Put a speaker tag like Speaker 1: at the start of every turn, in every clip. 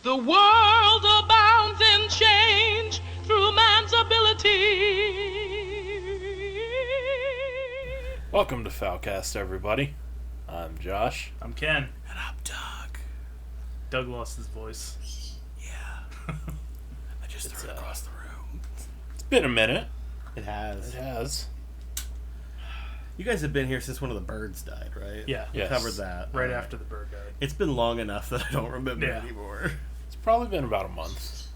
Speaker 1: The world abounds in change through man's ability.
Speaker 2: Welcome to Foulcast, everybody. I'm Josh.
Speaker 3: I'm Ken.
Speaker 4: And I'm Doug.
Speaker 3: Doug lost his voice.
Speaker 4: Yeah. I just threw it across the room.
Speaker 2: It's been a minute.
Speaker 4: It has.
Speaker 2: It has.
Speaker 4: You guys have been here since one of the birds died, right?
Speaker 3: Yeah.
Speaker 4: We
Speaker 2: Yes.
Speaker 4: covered that.
Speaker 3: Right after the bird died.
Speaker 4: It's been long enough that I don't remember
Speaker 3: Yeah.
Speaker 4: anymore.
Speaker 2: It's probably been about a month.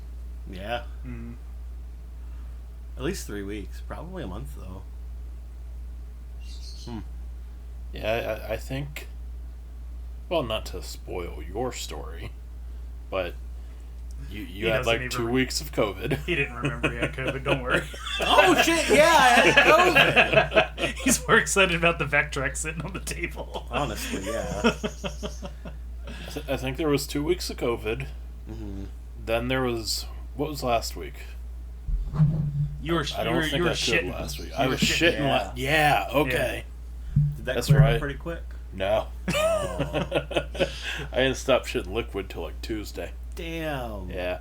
Speaker 4: Yeah.
Speaker 3: Mm.
Speaker 4: At least 3 weeks. Probably a month, though.
Speaker 2: Yeah, I think... Well, not to spoil your story, but you had
Speaker 3: doesn't
Speaker 2: like
Speaker 3: even
Speaker 2: 2 weeks of COVID.
Speaker 3: He didn't remember he had COVID, don't worry.
Speaker 4: Oh, shit! Yeah, I had COVID!
Speaker 3: He's more excited about the Vectrex sitting on the table.
Speaker 4: Honestly, yeah.
Speaker 2: I think there was 2 weeks of COVID.
Speaker 4: Mm-hmm.
Speaker 2: Then there was... What was last week?
Speaker 3: You were
Speaker 2: I don't think
Speaker 3: you were
Speaker 2: I could
Speaker 3: shitting
Speaker 2: last week.
Speaker 3: You
Speaker 2: I
Speaker 3: were
Speaker 2: was shitting
Speaker 4: yeah.
Speaker 2: Yeah, okay.
Speaker 4: Did that
Speaker 2: That's
Speaker 4: clear
Speaker 2: right.
Speaker 4: up pretty quick?
Speaker 2: No.
Speaker 4: Oh.
Speaker 2: I didn't stop shitting liquid till like Tuesday.
Speaker 4: Damn.
Speaker 2: Yeah.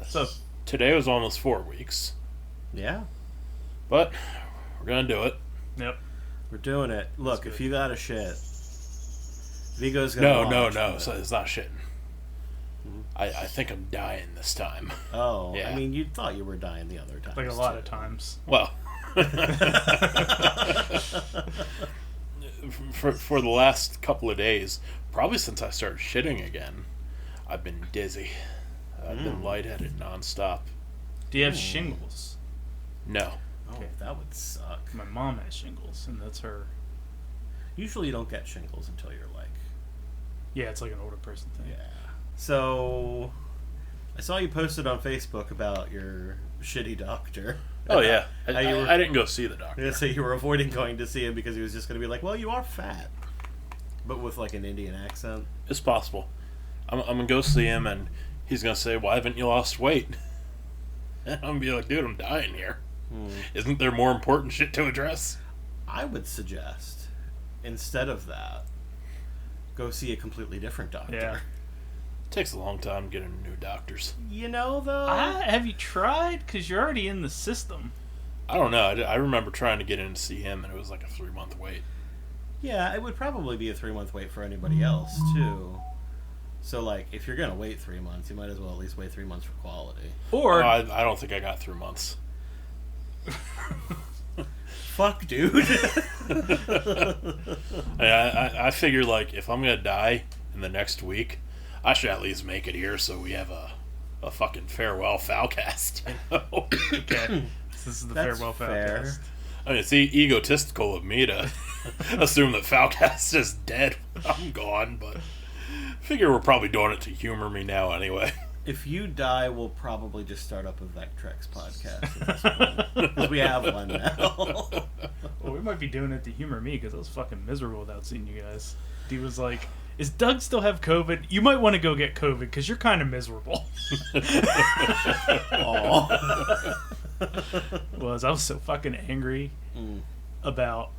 Speaker 3: So
Speaker 2: Today was almost 4 weeks.
Speaker 4: Yeah.
Speaker 2: But we're gonna do it.
Speaker 3: Yep.
Speaker 4: We're doing it. Look,
Speaker 3: That's
Speaker 4: if
Speaker 3: good.
Speaker 4: you got a shit, Vigo's gonna
Speaker 2: No.
Speaker 4: watch, but-
Speaker 2: So it's not shitting. I think I'm dying this time.
Speaker 4: Oh,
Speaker 2: Yeah.
Speaker 4: I mean, you thought you were dying the other time.
Speaker 3: Like a lot of times.
Speaker 2: Well, for the last couple of days, probably since I started shitting again, I've been dizzy. I've been lightheaded nonstop.
Speaker 3: Do you have shingles?
Speaker 2: No.
Speaker 4: Oh,
Speaker 3: Okay.
Speaker 4: that would suck.
Speaker 3: My mom has shingles, and that's her.
Speaker 4: Usually you don't get shingles until you're like...
Speaker 3: Yeah, it's like an older person thing.
Speaker 4: Yeah. So, I saw you posted on Facebook about your shitty doctor.
Speaker 2: Oh yeah.
Speaker 4: How you were-
Speaker 2: I didn't go see the
Speaker 4: I was
Speaker 2: doctor.
Speaker 4: gonna say you were avoiding going to see him because he was just gonna be like, well, you are fat. But with like an Indian accent.
Speaker 2: It's possible. I'm gonna go see him, and he's gonna say, "Why haven't you lost weight?" And I'm gonna be like, "Dude, I'm dying here. Isn't there more important shit to address?"
Speaker 4: I would suggest, instead of that, go see a completely different doctor.
Speaker 3: Yeah.
Speaker 2: It takes a long time getting new doctors.
Speaker 4: You know, though?
Speaker 3: Have you tried? Because you're already in the system.
Speaker 2: I don't know. I remember trying to get in to see him, and it was like a 3-month wait.
Speaker 4: Yeah, it would probably be a 3-month wait for anybody else, too. So, like, if you're gonna wait 3 months, you might as well at least wait 3 months for quality.
Speaker 3: Or
Speaker 2: I don't think I got 3 months.
Speaker 4: Fuck, dude.
Speaker 2: I figure, like, if I'm gonna die in the next week, I should at least make it here so we have a fucking farewell Foulcast, you know?
Speaker 3: okay, this is the
Speaker 4: That's
Speaker 3: farewell
Speaker 4: fair.
Speaker 3: podcast.
Speaker 2: I mean, it's egotistical of me to assume that Foulcast is dead when I'm gone, but figure we're probably doing it to humor me now anyway.
Speaker 4: If you die, we'll probably just start up a Vectrex podcast at this point. 'Cause we have one now.
Speaker 3: Well, we might be doing it to humor me because I was fucking miserable without seeing you guys. D was like, "Is Doug still have COVID? You might want to go get COVID because you're kind of miserable."
Speaker 4: Aw.
Speaker 3: I was so fucking angry about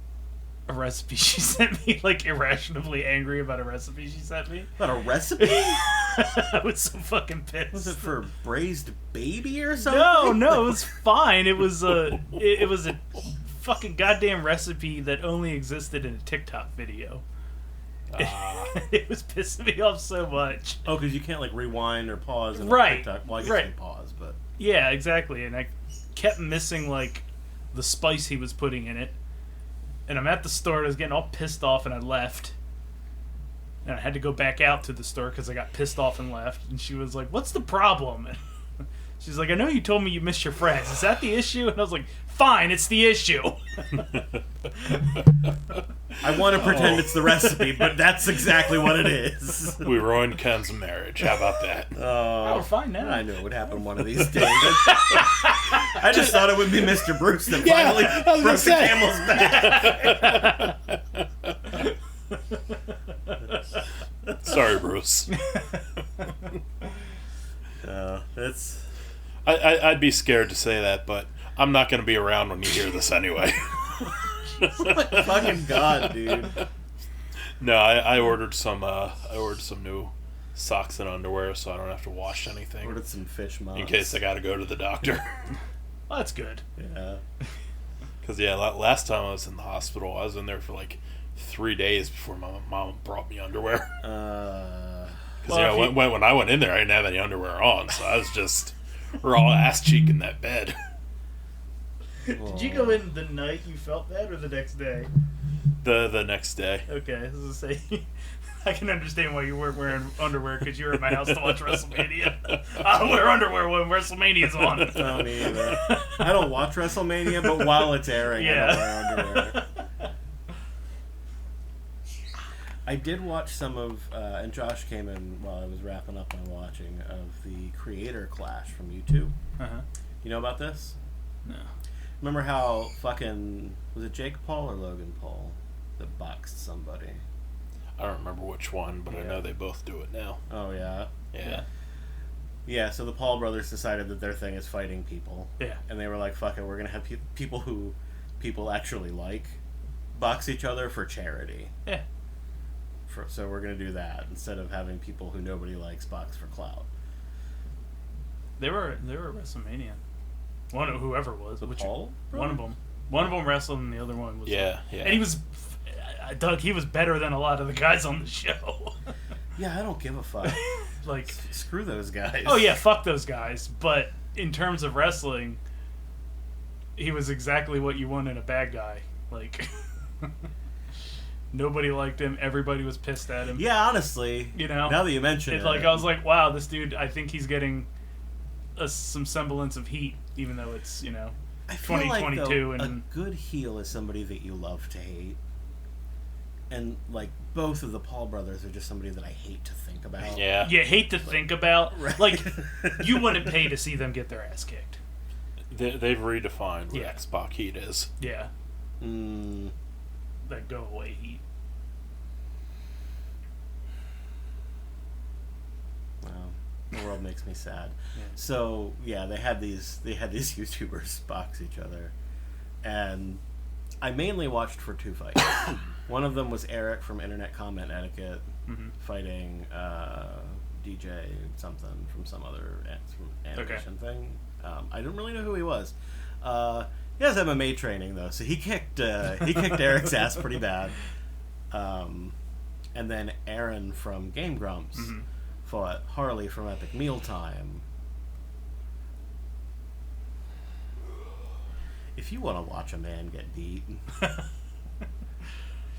Speaker 3: a recipe she sent me, like irrationally angry about a recipe she sent me.
Speaker 4: About a recipe?
Speaker 3: I was so fucking pissed.
Speaker 4: Was it for braised baby or something?
Speaker 3: No, it was fine. It was a fucking goddamn recipe that only existed in a TikTok video. It was pissing me off so much.
Speaker 4: Oh, because you can't like rewind or pause in
Speaker 3: Right,
Speaker 4: TikTok. Well, I guess
Speaker 3: right.
Speaker 4: you can pause, but
Speaker 3: Yeah, exactly. And I kept missing like the spice he was putting in it. And I'm at the store and I was getting all pissed off and I left. And I had to go back out to the store because I got pissed off and left. And she was like, "What's the problem?" And she's like, "I know you told me you missed your friends. Is that the issue?" And I was like, "Fine, it's the issue."
Speaker 4: I want to pretend it's the recipe, but that's exactly what it is.
Speaker 2: We ruined Ken's marriage. How about that?
Speaker 3: Oh, we're fine now.
Speaker 4: I knew it would happen one of these days. I just thought it would be Mr. Bruce that
Speaker 2: Yeah,
Speaker 4: finally
Speaker 2: I was
Speaker 4: broke the
Speaker 2: gonna say.
Speaker 4: camel's back.
Speaker 2: Sorry, Bruce.
Speaker 4: It's
Speaker 2: I'd be scared to say that, but I'm not going to be around when you hear this anyway.
Speaker 4: fucking God, dude.
Speaker 2: No, I ordered some. I ordered some new socks and underwear, so I don't have to wash anything
Speaker 4: Ordered some fish mods.
Speaker 2: in case I got to go to the doctor.
Speaker 3: Well, that's good.
Speaker 4: Yeah.
Speaker 2: Because last time I was in the hospital, I was in there for like 3 days before my mom brought me underwear. Because
Speaker 3: Well,
Speaker 2: when I went in there, I didn't have any underwear on, so I was just raw ass cheek in that bed.
Speaker 3: Did you go in the night you felt that, or the next day?
Speaker 2: The next day.
Speaker 3: Okay, I was gonna say, I can understand why you weren't wearing underwear because you were at my house to watch WrestleMania. I don't wear underwear when WrestleMania's on.
Speaker 4: No, me either. I don't watch WrestleMania, but while it's airing, I don't wear underwear. I did watch some of, and Josh came in while I was wrapping up my watching of the Creator Clash from YouTube.
Speaker 3: Uh-huh.
Speaker 4: You know about this?
Speaker 3: No.
Speaker 4: Remember how fucking, was it Jake Paul or Logan Paul that boxed somebody?
Speaker 2: I don't remember which one, but I
Speaker 4: Yeah.
Speaker 2: know they both do it now.
Speaker 4: Oh, yeah?
Speaker 2: Yeah.
Speaker 4: Yeah, so the Paul brothers decided that their thing is fighting people.
Speaker 3: Yeah.
Speaker 4: And they were like, fuck it, we're going to have people who people actually like box each other for charity.
Speaker 3: Yeah.
Speaker 4: So we're going to do that instead of having people who nobody likes box for clout.
Speaker 3: They were at WrestleMania. One of whoever was.
Speaker 4: The
Speaker 3: which,
Speaker 4: Paul
Speaker 3: One of them. One of them wrestled, and the other one was.
Speaker 2: Yeah.
Speaker 3: And he was, Doug. He was better than a lot of the guys on the show.
Speaker 4: Yeah, I don't give a fuck.
Speaker 3: Like,
Speaker 4: Screw those guys.
Speaker 3: oh yeah, fuck those guys. But in terms of wrestling, he was exactly what you want in a bad guy. Like, nobody liked him. Everybody was pissed at him.
Speaker 4: Yeah, honestly.
Speaker 3: You know?
Speaker 4: Now that you mention it.
Speaker 3: Like, I was like, wow, this dude. I think he's getting some semblance of heat, even though it's
Speaker 4: I feel like,
Speaker 3: 2022
Speaker 4: though,
Speaker 3: and
Speaker 4: a good heel is somebody that you love to hate. And, like, both of the Paul brothers are just somebody that I hate to think about.
Speaker 2: Yeah.
Speaker 3: you hate to think about.
Speaker 4: Right.
Speaker 3: Like, you wouldn't pay to see them get their ass kicked.
Speaker 2: They've redefined what
Speaker 3: Yeah.
Speaker 2: X-Pac heat is.
Speaker 3: Yeah,
Speaker 4: Mm,
Speaker 3: that go away heat.
Speaker 4: wow. The world makes me sad.
Speaker 3: Yeah.
Speaker 4: So, yeah, they had these YouTubers box each other. And I mainly watched for two fights. One of them was Eric from Internet Comment Etiquette
Speaker 3: Mm-hmm.
Speaker 4: fighting DJ something from some other animation thing. I didn't really know who he was. He has MMA training though, so he kicked Eric's ass pretty bad. And then Aaron from Game Grumps fought Harley from Epic Mealtime. If you want to watch a man get beat,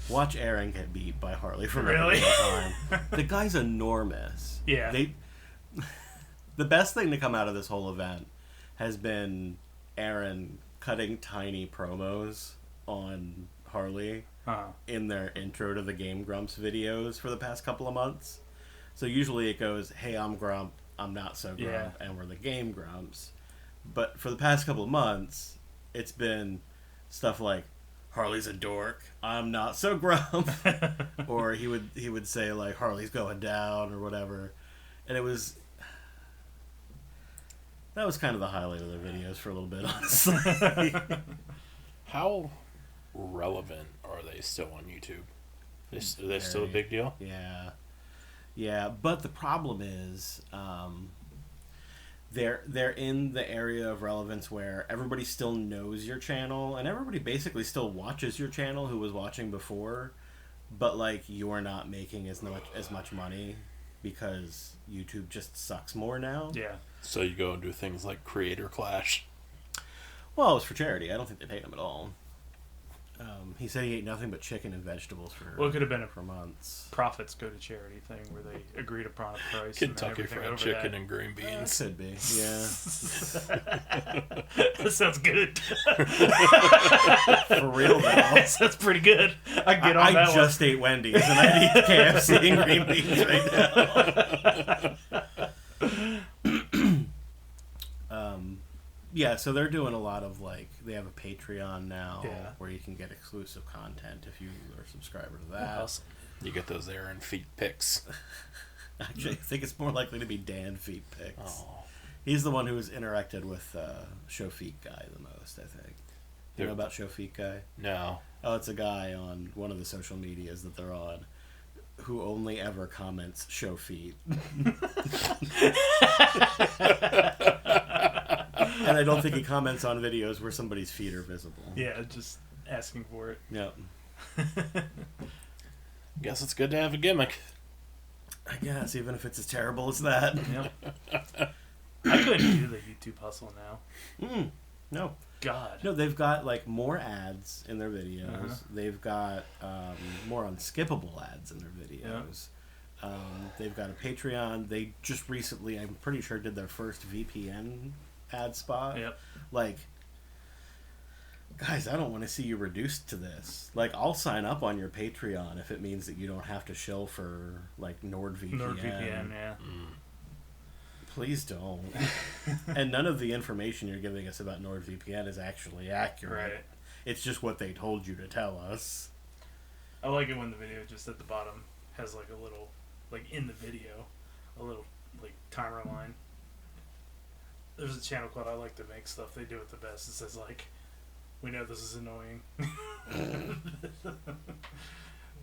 Speaker 4: watch Aaron get beat by Harley from
Speaker 3: Really?
Speaker 4: Epic Mealtime. The guy's enormous.
Speaker 3: Yeah.
Speaker 4: The best thing to come out of this whole event has been Aaron cutting tiny promos on Harley in their intro to the Game Grumps videos for the past couple of months. So usually it goes, hey, I'm Grump, I'm not so Grump,
Speaker 3: Yeah.
Speaker 4: and we're the Game Grumps. But for the past couple of months, it's been stuff like, Harley's a dork, I'm not so Grump. Or he would say, like, Harley's going down, or whatever. And that was kind of the highlight of their videos for a little bit, honestly.
Speaker 2: How relevant are they still on YouTube? Are they still a big deal?
Speaker 4: Yeah. Yeah, but the problem is, they're in the area of relevance where everybody still knows your channel, and everybody basically still watches your channel who was watching before, but, like, you're not making as much money because YouTube just sucks more now.
Speaker 3: Yeah.
Speaker 2: So you go and do things like Creator Clash.
Speaker 4: Well, it was for charity. I don't think they paid him at all. He said he ate nothing but chicken and vegetables
Speaker 3: Well, it could have been a
Speaker 4: for months.
Speaker 3: profits go to charity thing where they agreed upon a price.
Speaker 2: Kentucky
Speaker 3: and then
Speaker 2: Fried
Speaker 3: everything
Speaker 2: Chicken
Speaker 3: over
Speaker 2: and green beans.
Speaker 4: Could be, yeah.
Speaker 3: that. That sounds good.
Speaker 4: For real, though.
Speaker 3: That sounds pretty good. I can get on that
Speaker 4: I just ate Wendy's, and I eat KFC and green beans right now. Yeah, so they're doing a lot of, like, they have a Patreon now
Speaker 3: Yeah.
Speaker 4: where you can get exclusive content if you are a subscriber to
Speaker 3: one.
Speaker 4: that.
Speaker 3: Awesome.
Speaker 2: You get those Aaron feet pics.
Speaker 4: Actually, I think it's more likely to be Dan Feet Pics.
Speaker 2: Oh.
Speaker 4: He's the one who's interacted with Shofiq Guy the most, I think. You know about Shofiq Guy?
Speaker 2: No.
Speaker 4: Oh, it's a guy on one of the social medias that they're on who only ever comments show feet. And I don't think he comments on videos where somebody's feet are visible.
Speaker 3: Yeah, just asking for it.
Speaker 4: Yep.
Speaker 2: Guess it's good to have a gimmick.
Speaker 4: I guess, even if it's as terrible as that.
Speaker 3: Yep. I couldn't do the YouTube hustle now.
Speaker 4: No.
Speaker 3: God.
Speaker 4: No, they've got like more ads in their videos.
Speaker 3: Uh-huh.
Speaker 4: They've got more unskippable ads in their videos. They've got a Patreon. They just recently, I'm pretty sure, did their first VPN ad spot.
Speaker 3: Yep.
Speaker 4: Like, guys, I don't want to see you reduced to this. Like, I'll sign up on your Patreon if it means that you don't have to shill for like NordVPN.
Speaker 3: NordVPN, yeah.
Speaker 4: Please don't. And none of the information you're giving us about NordVPN is actually accurate.
Speaker 3: Right.
Speaker 4: It's just what they told you to tell us.
Speaker 3: I like it when the video just at the bottom has like a little, like in the video, a little like timer line. There's a channel called I Like to Make Stuff. They do it the best. It says like, we know this is annoying.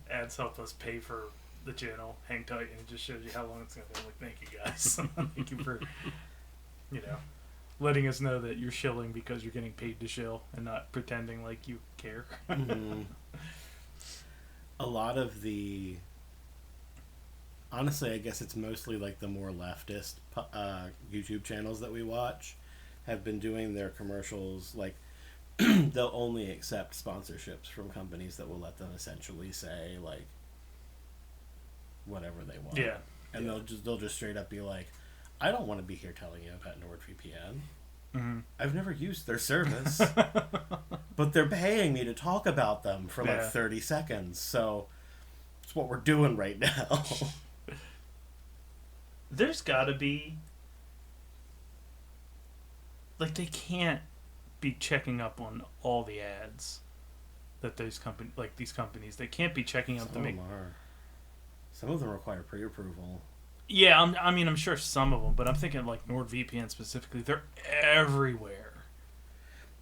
Speaker 3: Ads help us pay for the channel. Hang tight, and it just shows you how long it's going to be. I'm like, thank you guys. Thank you for, letting us know that you're shilling because you're getting paid to shill and not pretending like you care.
Speaker 4: Mm-hmm. A lot of the... Honestly, I guess it's mostly like the more leftist YouTube channels that we watch have been doing their commercials like they'll only accept sponsorships from companies that will let them essentially say like whatever they want.
Speaker 3: Yeah.
Speaker 4: And they'll just straight up be like, I don't want to be here telling you about NordVPN.
Speaker 3: Mm-hmm.
Speaker 4: I've never used their service, but they're paying me to talk about them for like 30 seconds. So it's what we're doing right now.
Speaker 3: There's gotta be, like, they can't be checking up on all the ads that these companies, they can't be checking up to make.
Speaker 4: Some of them require pre-approval.
Speaker 3: Yeah, I'm sure some of them, but I'm thinking like NordVPN specifically. They're everywhere.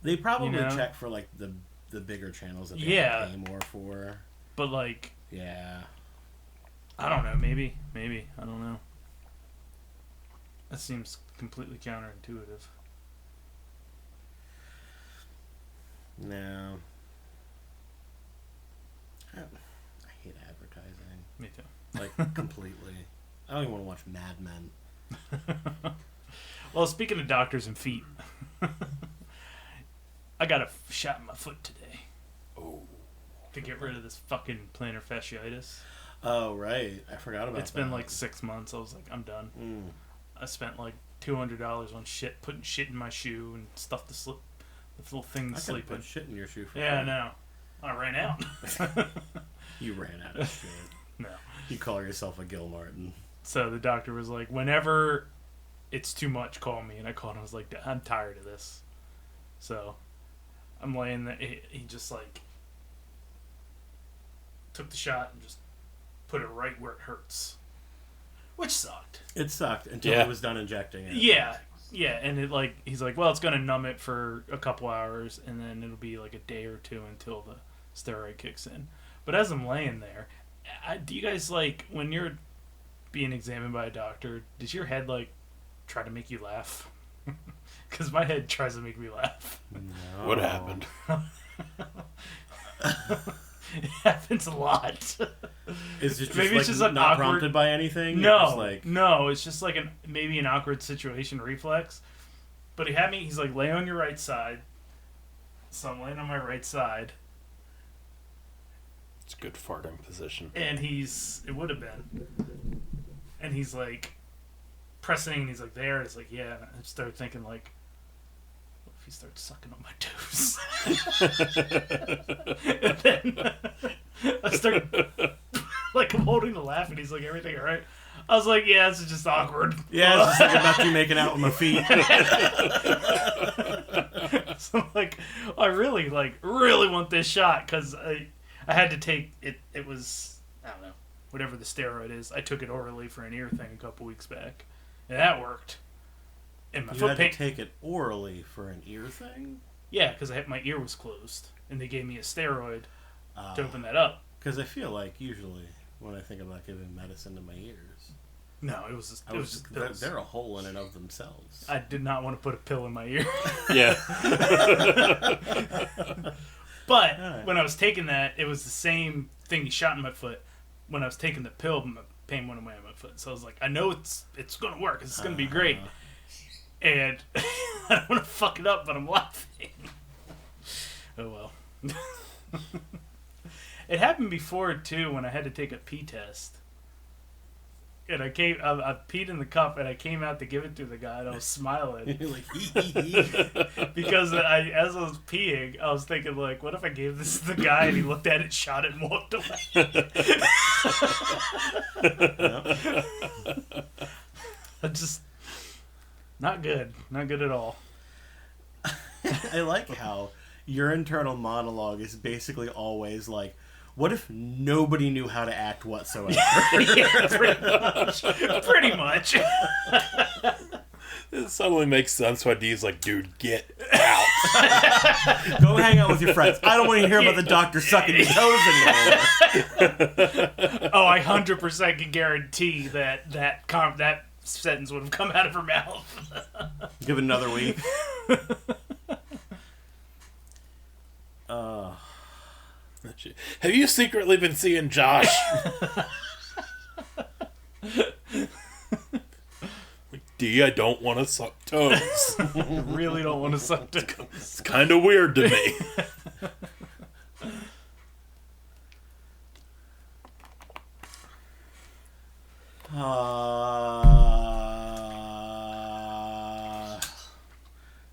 Speaker 4: They probably check for like the bigger channels that they pay more for.
Speaker 3: But like,
Speaker 4: yeah,
Speaker 3: I don't know. Maybe I don't know. That seems completely counterintuitive.
Speaker 4: No. I hate advertising.
Speaker 3: Me too.
Speaker 4: Like, completely. I don't even want to watch Mad Men.
Speaker 3: Well, speaking of doctors and feet, I got a shot in my foot today.
Speaker 2: Oh.
Speaker 3: To get rid of this fucking plantar fasciitis.
Speaker 4: Oh, right. I forgot about that.
Speaker 3: It's been like 6 months. I was like, I'm done. I spent like $200 on shit, putting shit in my shoe and stuff to slip, the little thing to sleep in.
Speaker 4: Put shit in your shoe for
Speaker 3: I know. I ran out.
Speaker 4: You ran out of shit.
Speaker 3: No.
Speaker 4: You call yourself a Gil Martin.
Speaker 3: So the doctor was like, whenever it's too much, call me. And I called him. I was like, I'm tired of this. So I'm laying there. He just like took the shot and just put it right where it hurts. Which sucked.
Speaker 4: It sucked until he was done injecting it.
Speaker 3: Yeah. And it like, he's like, well, it's going to numb it for a couple hours and then it'll be like a day or two until the steroid kicks in. But as I'm laying there, do you guys like, when you're being examined by a doctor, does your head like try to make you laugh? Because my head tries to make me laugh.
Speaker 4: No.
Speaker 2: What happened?
Speaker 3: It happens a lot.
Speaker 4: Is it just
Speaker 3: Maybe
Speaker 4: like
Speaker 3: it's just an
Speaker 4: not
Speaker 3: awkward...
Speaker 4: prompted by anything?
Speaker 3: No, no, it's just like maybe an awkward situation reflex. But he had me, he's like, lay on your right side. So I'm laying on my right side.
Speaker 2: It's a good farting position.
Speaker 3: And it would have been. And he's like, pressing, and he's like, there. It's like, yeah. And I started thinking, like, what if he starts sucking on my toes? And then I started, like, I'm holding the laugh, and he's like, everything all right? I was like, yeah, this is just awkward.
Speaker 4: Yeah, it's just like about you making out with my feet.
Speaker 3: So I'm like, I really want this shot, because I had to take it. It was, I don't know, whatever the steroid is. I took it orally for an ear thing a couple weeks back, and that worked. And my
Speaker 4: You
Speaker 3: foot
Speaker 4: had
Speaker 3: pain.
Speaker 4: to take it orally for an ear thing?
Speaker 3: Yeah, because my ear was closed, and they gave me a steroid to open that up.
Speaker 4: Because I feel like usually... when I think about giving medicine to my ears.
Speaker 3: No, it was just pills.
Speaker 4: They're a hole in and of themselves.
Speaker 3: I did not want to put a pill in my ear.
Speaker 2: Yeah.
Speaker 3: But
Speaker 4: Alright.
Speaker 3: when I was taking that, it was the same thing he shot in my foot. When I was taking the pill, my pain went away on my foot. So I was like, I know it's going to work. It's going to be great. And I don't want to fuck it up, but I'm laughing. Oh, well. It happened before, too, when I had to take a pee test. And I peed in the cup, and I came out to give it to the guy, and I was smiling.
Speaker 4: You're like, hee.
Speaker 3: Because as I was peeing, I was thinking, like, what if I gave this to the guy, and he looked at it, shot it, and walked away? Just... Not good. Not good at all.
Speaker 4: I like how your internal monologue is basically always like, what if nobody knew how to act whatsoever?
Speaker 3: Yeah, pretty much.
Speaker 2: It suddenly makes sense why Dee's like, dude, get out.
Speaker 4: Go hang out with your friends. I don't want to hear about the doctor sucking your toes anymore.
Speaker 3: Oh, I 100% can guarantee that sentence would have come out of her mouth.
Speaker 4: Give it another week.
Speaker 2: Have you secretly been seeing Josh? D, I don't want to suck toes.
Speaker 3: Really don't want to suck toes.
Speaker 2: It's kind of weird to me.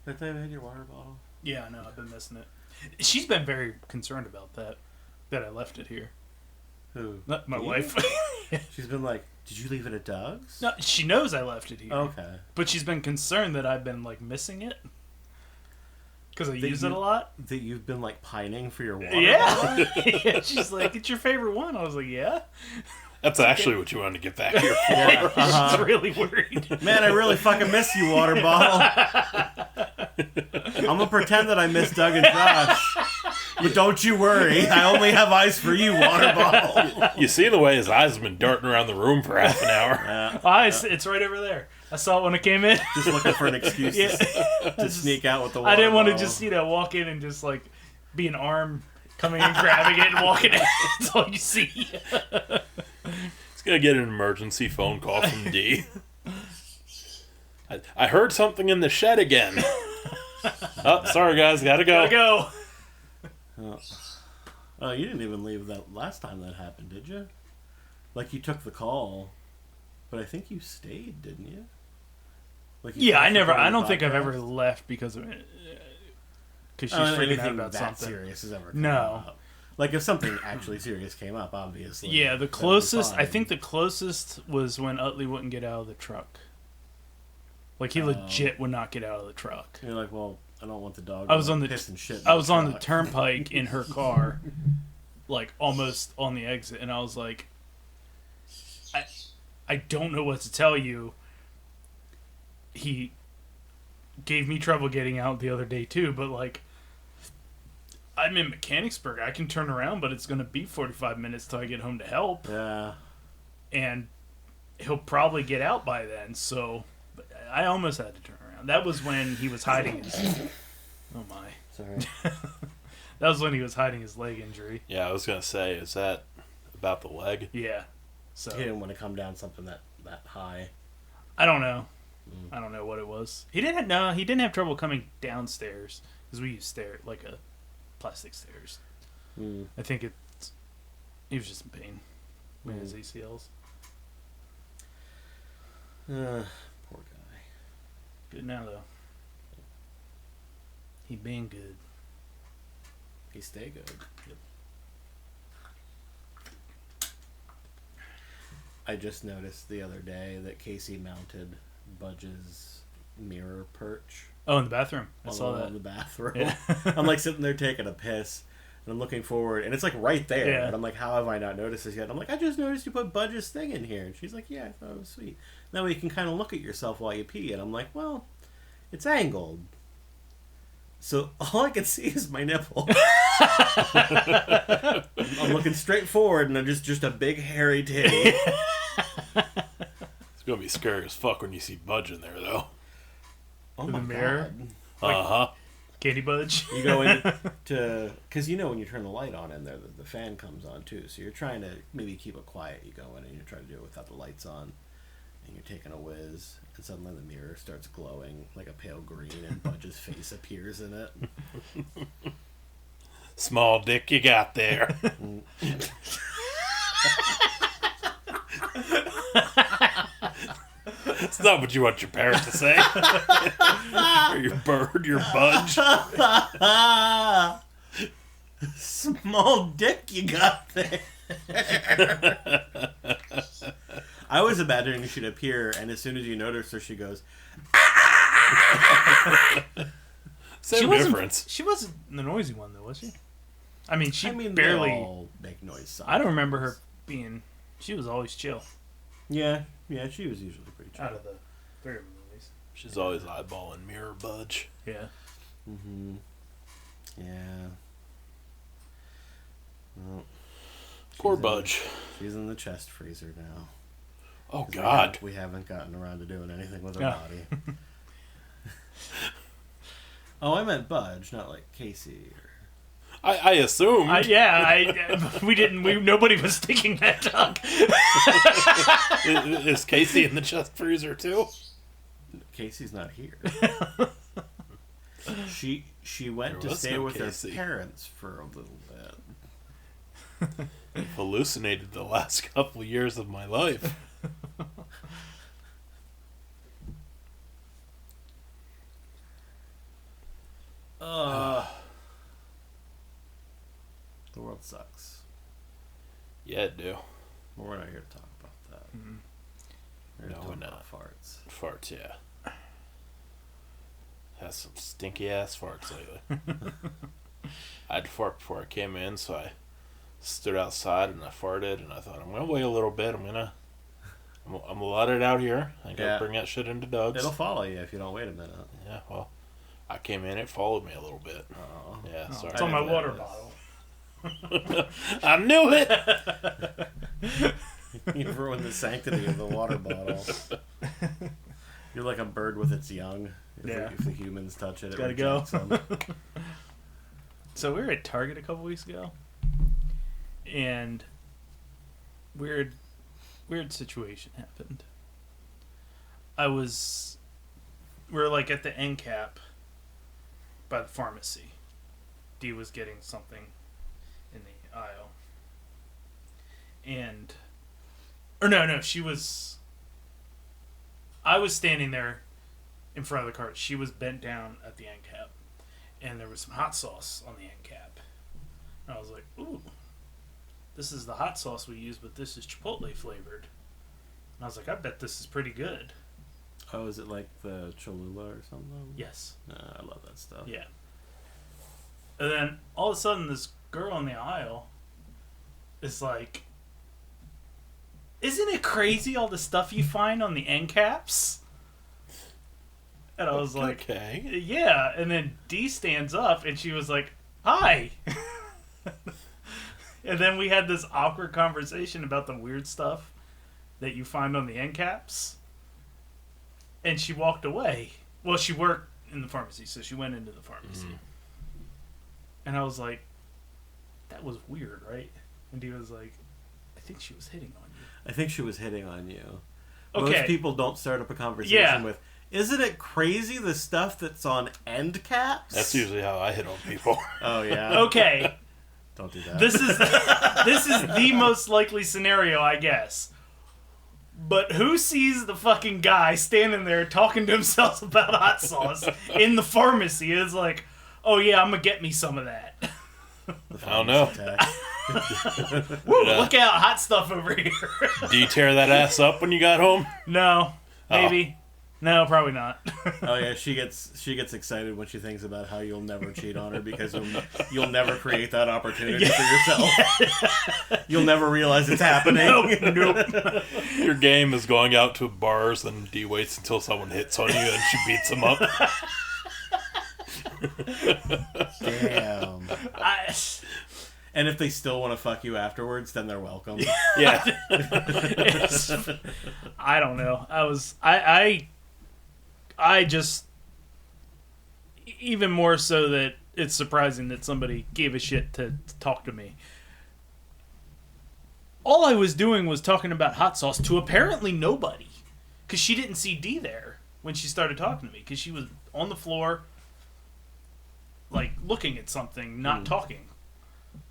Speaker 4: Did they hit your water bottle?
Speaker 3: Yeah, I know. I've been missing it. She's been very concerned about that I left it here.
Speaker 4: Who?
Speaker 3: Not my
Speaker 4: You?
Speaker 3: wife.
Speaker 4: She's been like, did you leave it at Doug's?
Speaker 3: No, she knows I left it here.
Speaker 4: Okay.
Speaker 3: But she's been concerned that I've been, like, missing it. Because I use it a lot.
Speaker 4: That you've been like pining for your water bottle?
Speaker 3: Yeah. Yeah. She's like, it's your favorite one. I was like, yeah.
Speaker 2: That's actually what you wanted to get back here for.
Speaker 4: Yeah.
Speaker 3: She's really worried.
Speaker 4: Man, I really fucking miss you, water bottle. I'm gonna pretend that I miss Doug and Josh. But don't you worry, I only have eyes for you, water bottle.
Speaker 2: You see the way his eyes have been darting around the room for half an hour.
Speaker 3: It's right over there. I saw it when I came in.
Speaker 4: Just looking for an excuse
Speaker 3: Yeah.
Speaker 4: to sneak out with the water
Speaker 3: I didn't want to
Speaker 4: bottle.
Speaker 3: just, walk in and just, like, be an arm coming in, grabbing it, and walking in. That's all you see.
Speaker 2: It's gonna get an emergency phone call from D. I heard something in the shed again. Oh, sorry guys, gotta go.
Speaker 3: Gotta go.
Speaker 4: Oh, you didn't even leave that last time that happened, did you? Like, you took the call, but I think you stayed, didn't you? Like you
Speaker 3: Yeah,
Speaker 4: finished
Speaker 3: I
Speaker 4: recording
Speaker 3: don't
Speaker 4: the
Speaker 3: think I've
Speaker 4: podcast?
Speaker 3: ever left because of it. Because she's
Speaker 4: I don't know
Speaker 3: freaking out
Speaker 4: anything
Speaker 3: about
Speaker 4: that
Speaker 3: something.
Speaker 4: serious has ever come
Speaker 3: No.
Speaker 4: up. Like, if something actually serious came up, obviously.
Speaker 3: Yeah, the
Speaker 4: that'd be
Speaker 3: closest, I
Speaker 4: fine.
Speaker 3: think the closest was when Utley wouldn't get out of the truck. Like, he legit would not get out of the truck.
Speaker 4: You're like, well, I don't want the dog.
Speaker 3: I was on the
Speaker 4: piss and shit. in
Speaker 3: I was on the
Speaker 4: truck.
Speaker 3: turnpike in her car, like almost on the exit, and I was like, I don't know what to tell you. He gave me trouble getting out the other day too, but like, I'm in Mechanicsburg. I can turn around, but it's going to be 45 minutes till I get home to help,
Speaker 4: Yeah.
Speaker 3: and he'll probably get out by then. So I almost had to turn around. That was when he was hiding his. Oh my.
Speaker 4: Sorry.
Speaker 3: That was when he was hiding his leg injury.
Speaker 2: Yeah, I was gonna say, is that about the leg?
Speaker 3: Yeah. So
Speaker 4: He didn't want to come down something that high.
Speaker 3: I don't know. I don't know what it was. He didn't have trouble coming downstairs because we use like a plastic stairs.
Speaker 4: Mm.
Speaker 3: I think he was just in pain with his ACLs.
Speaker 4: Poor guy.
Speaker 3: Good now though. He been good.
Speaker 4: He stay good.
Speaker 3: Yep.
Speaker 4: I just noticed the other day that Casey mounted Budge's mirror perch
Speaker 3: Oh, in the bathroom. I
Speaker 4: on
Speaker 3: saw
Speaker 4: the wall
Speaker 3: that.
Speaker 4: in the bathroom.
Speaker 3: Yeah.
Speaker 4: I'm like sitting there taking a piss, and I'm looking forward, and it's like right there.
Speaker 3: Yeah.
Speaker 4: And I'm like, how have I not noticed this yet? I'm like, I just noticed you put Budge's thing in here. And she's like, yeah, I thought it was sweet. That way you can kind of look at yourself while you pee. And I'm like, well, it's angled. So all I can see is my nipple. I'm looking straight forward, and I'm just a big hairy titty.
Speaker 2: It's gonna be scary as fuck when you see Budge in there, though.
Speaker 4: Oh
Speaker 3: In
Speaker 4: my
Speaker 3: the mirror?
Speaker 4: God.
Speaker 2: Uh-huh.
Speaker 3: Candy Budge.
Speaker 4: You go into because when you turn the light on in there, the fan comes on too. So you're trying to maybe keep it quiet. You go in and you try to do it without the lights on, and you're taking a whiz, and suddenly the mirror starts glowing like a pale green, and Budge's face appears in it.
Speaker 2: Small dick you got there. It's not what you want your parents to say. Or your bird, your Budge.
Speaker 4: Small dick you got there. I was imagining she'd appear, and as soon as you notice her, she goes.
Speaker 2: Same difference.
Speaker 3: She wasn't the noisy one though, was she? I mean,
Speaker 4: They
Speaker 3: barely.
Speaker 4: all make noise. Sounds.
Speaker 3: I don't remember her being. She was always chill.
Speaker 4: Yeah, she was usually pretty chill.
Speaker 3: Out of the 3 of them, at least.
Speaker 2: She's always eyeballing mirror Budge.
Speaker 3: Yeah.
Speaker 4: Mm-hmm. Yeah. Well,
Speaker 2: Poor
Speaker 4: she's
Speaker 2: Budge.
Speaker 4: She's in the chest freezer now.
Speaker 2: Oh,
Speaker 4: 'Cause
Speaker 2: God.
Speaker 4: We haven't gotten around to doing anything with her
Speaker 3: Yeah.
Speaker 4: body. Oh, I meant Budge, not like Casey.
Speaker 2: I assumed.
Speaker 3: Nobody was thinking that, Doug.
Speaker 2: Is Casey in the chest freezer, too?
Speaker 4: Casey's not here. She went
Speaker 2: There
Speaker 4: to
Speaker 2: was
Speaker 4: stay
Speaker 2: no
Speaker 4: with
Speaker 2: Casey.
Speaker 4: her parents for a little bit.
Speaker 2: Hallucinated the last couple of years of my life.
Speaker 4: The world sucks.
Speaker 2: Yeah, it do.
Speaker 4: But we're not here to talk about that.
Speaker 3: Mhm.
Speaker 4: We're here to
Speaker 2: No,
Speaker 4: talk
Speaker 2: we're
Speaker 4: about
Speaker 2: not.
Speaker 4: farts.
Speaker 2: Farts, yeah. Has some stinky ass farts lately. I had to fart before I came in, so I stood outside and I farted, and I thought, I'm gonna wait a little bit. I'm gonna let it out here. I gotta
Speaker 4: Yeah.
Speaker 2: bring that shit into Doug's.
Speaker 4: It'll follow you if you don't wait a minute.
Speaker 2: Yeah, well, I came in, it followed me a little bit.
Speaker 4: Oh.
Speaker 2: Yeah,
Speaker 3: Oh,
Speaker 2: sorry.
Speaker 3: it's on my
Speaker 4: didn't
Speaker 3: water
Speaker 4: notice.
Speaker 3: bottle.
Speaker 2: I knew it.
Speaker 4: You ruined the sanctity of the water bottle. You're like a bird with its young. If the humans touch it, it
Speaker 3: Gotta go.
Speaker 4: rejects them.
Speaker 3: So we were at Target a couple weeks ago, and weird situation happened. We were like at the end cap by the pharmacy. Dee was getting something in the aisle, I was standing there in front of the cart. She was bent down at the end cap, and there was some hot sauce on the end cap. And I was like, ooh, this is the hot sauce we use, but this is Chipotle flavored. And I was like, I bet this is pretty good.
Speaker 4: Oh, is it like the Cholula or something?
Speaker 3: Yes.
Speaker 4: I love that stuff.
Speaker 3: Yeah. And then all of a sudden, this girl in the aisle is like, isn't it crazy all the stuff you find on the end caps? And I was like,
Speaker 2: Okay.
Speaker 3: yeah. And then Dee stands up and she was like, hi. And then we had this awkward conversation about the weird stuff that you find on the end caps. And she walked away. Well, she worked in the pharmacy, so she went into the pharmacy. And I was like, that was weird, right? And Dee was like, I think she was hitting on you.
Speaker 4: I think she was hitting on you.
Speaker 3: Okay.
Speaker 4: Most people don't start up a conversation
Speaker 3: Yeah.
Speaker 4: with, isn't it crazy the stuff that's on end caps?
Speaker 2: That's usually how I hit on people.
Speaker 4: Oh, yeah.
Speaker 3: Okay.
Speaker 4: Don't do that.
Speaker 3: This is the most likely scenario, I guess. But who sees the fucking guy standing there talking to himself about hot sauce in the pharmacy? It's like, oh yeah, I'm gonna get me some of that.
Speaker 2: I don't know.
Speaker 3: Woo,
Speaker 2: Yeah.
Speaker 3: look out, hot stuff over here.
Speaker 2: Do you tear that ass up when you got home?
Speaker 3: No, maybe. No, probably not.
Speaker 4: Oh yeah, she gets excited when she thinks about how you'll never cheat on her because you'll never create that opportunity for yourself. You'll never realize it's happening.
Speaker 3: Nope.
Speaker 2: Your game is going out to bars and Dee waits until someone hits on you and she beats them up.
Speaker 4: Damn. And if they still want to fuck you afterwards, then they're welcome.
Speaker 2: Yeah.
Speaker 3: I don't know. I just, even more so that it's surprising that somebody gave a shit to talk to me. All I was doing was talking about hot sauce to apparently nobody. Because she didn't see Dee there when she started talking to me. Because she was on the floor, like, looking at something, not talking.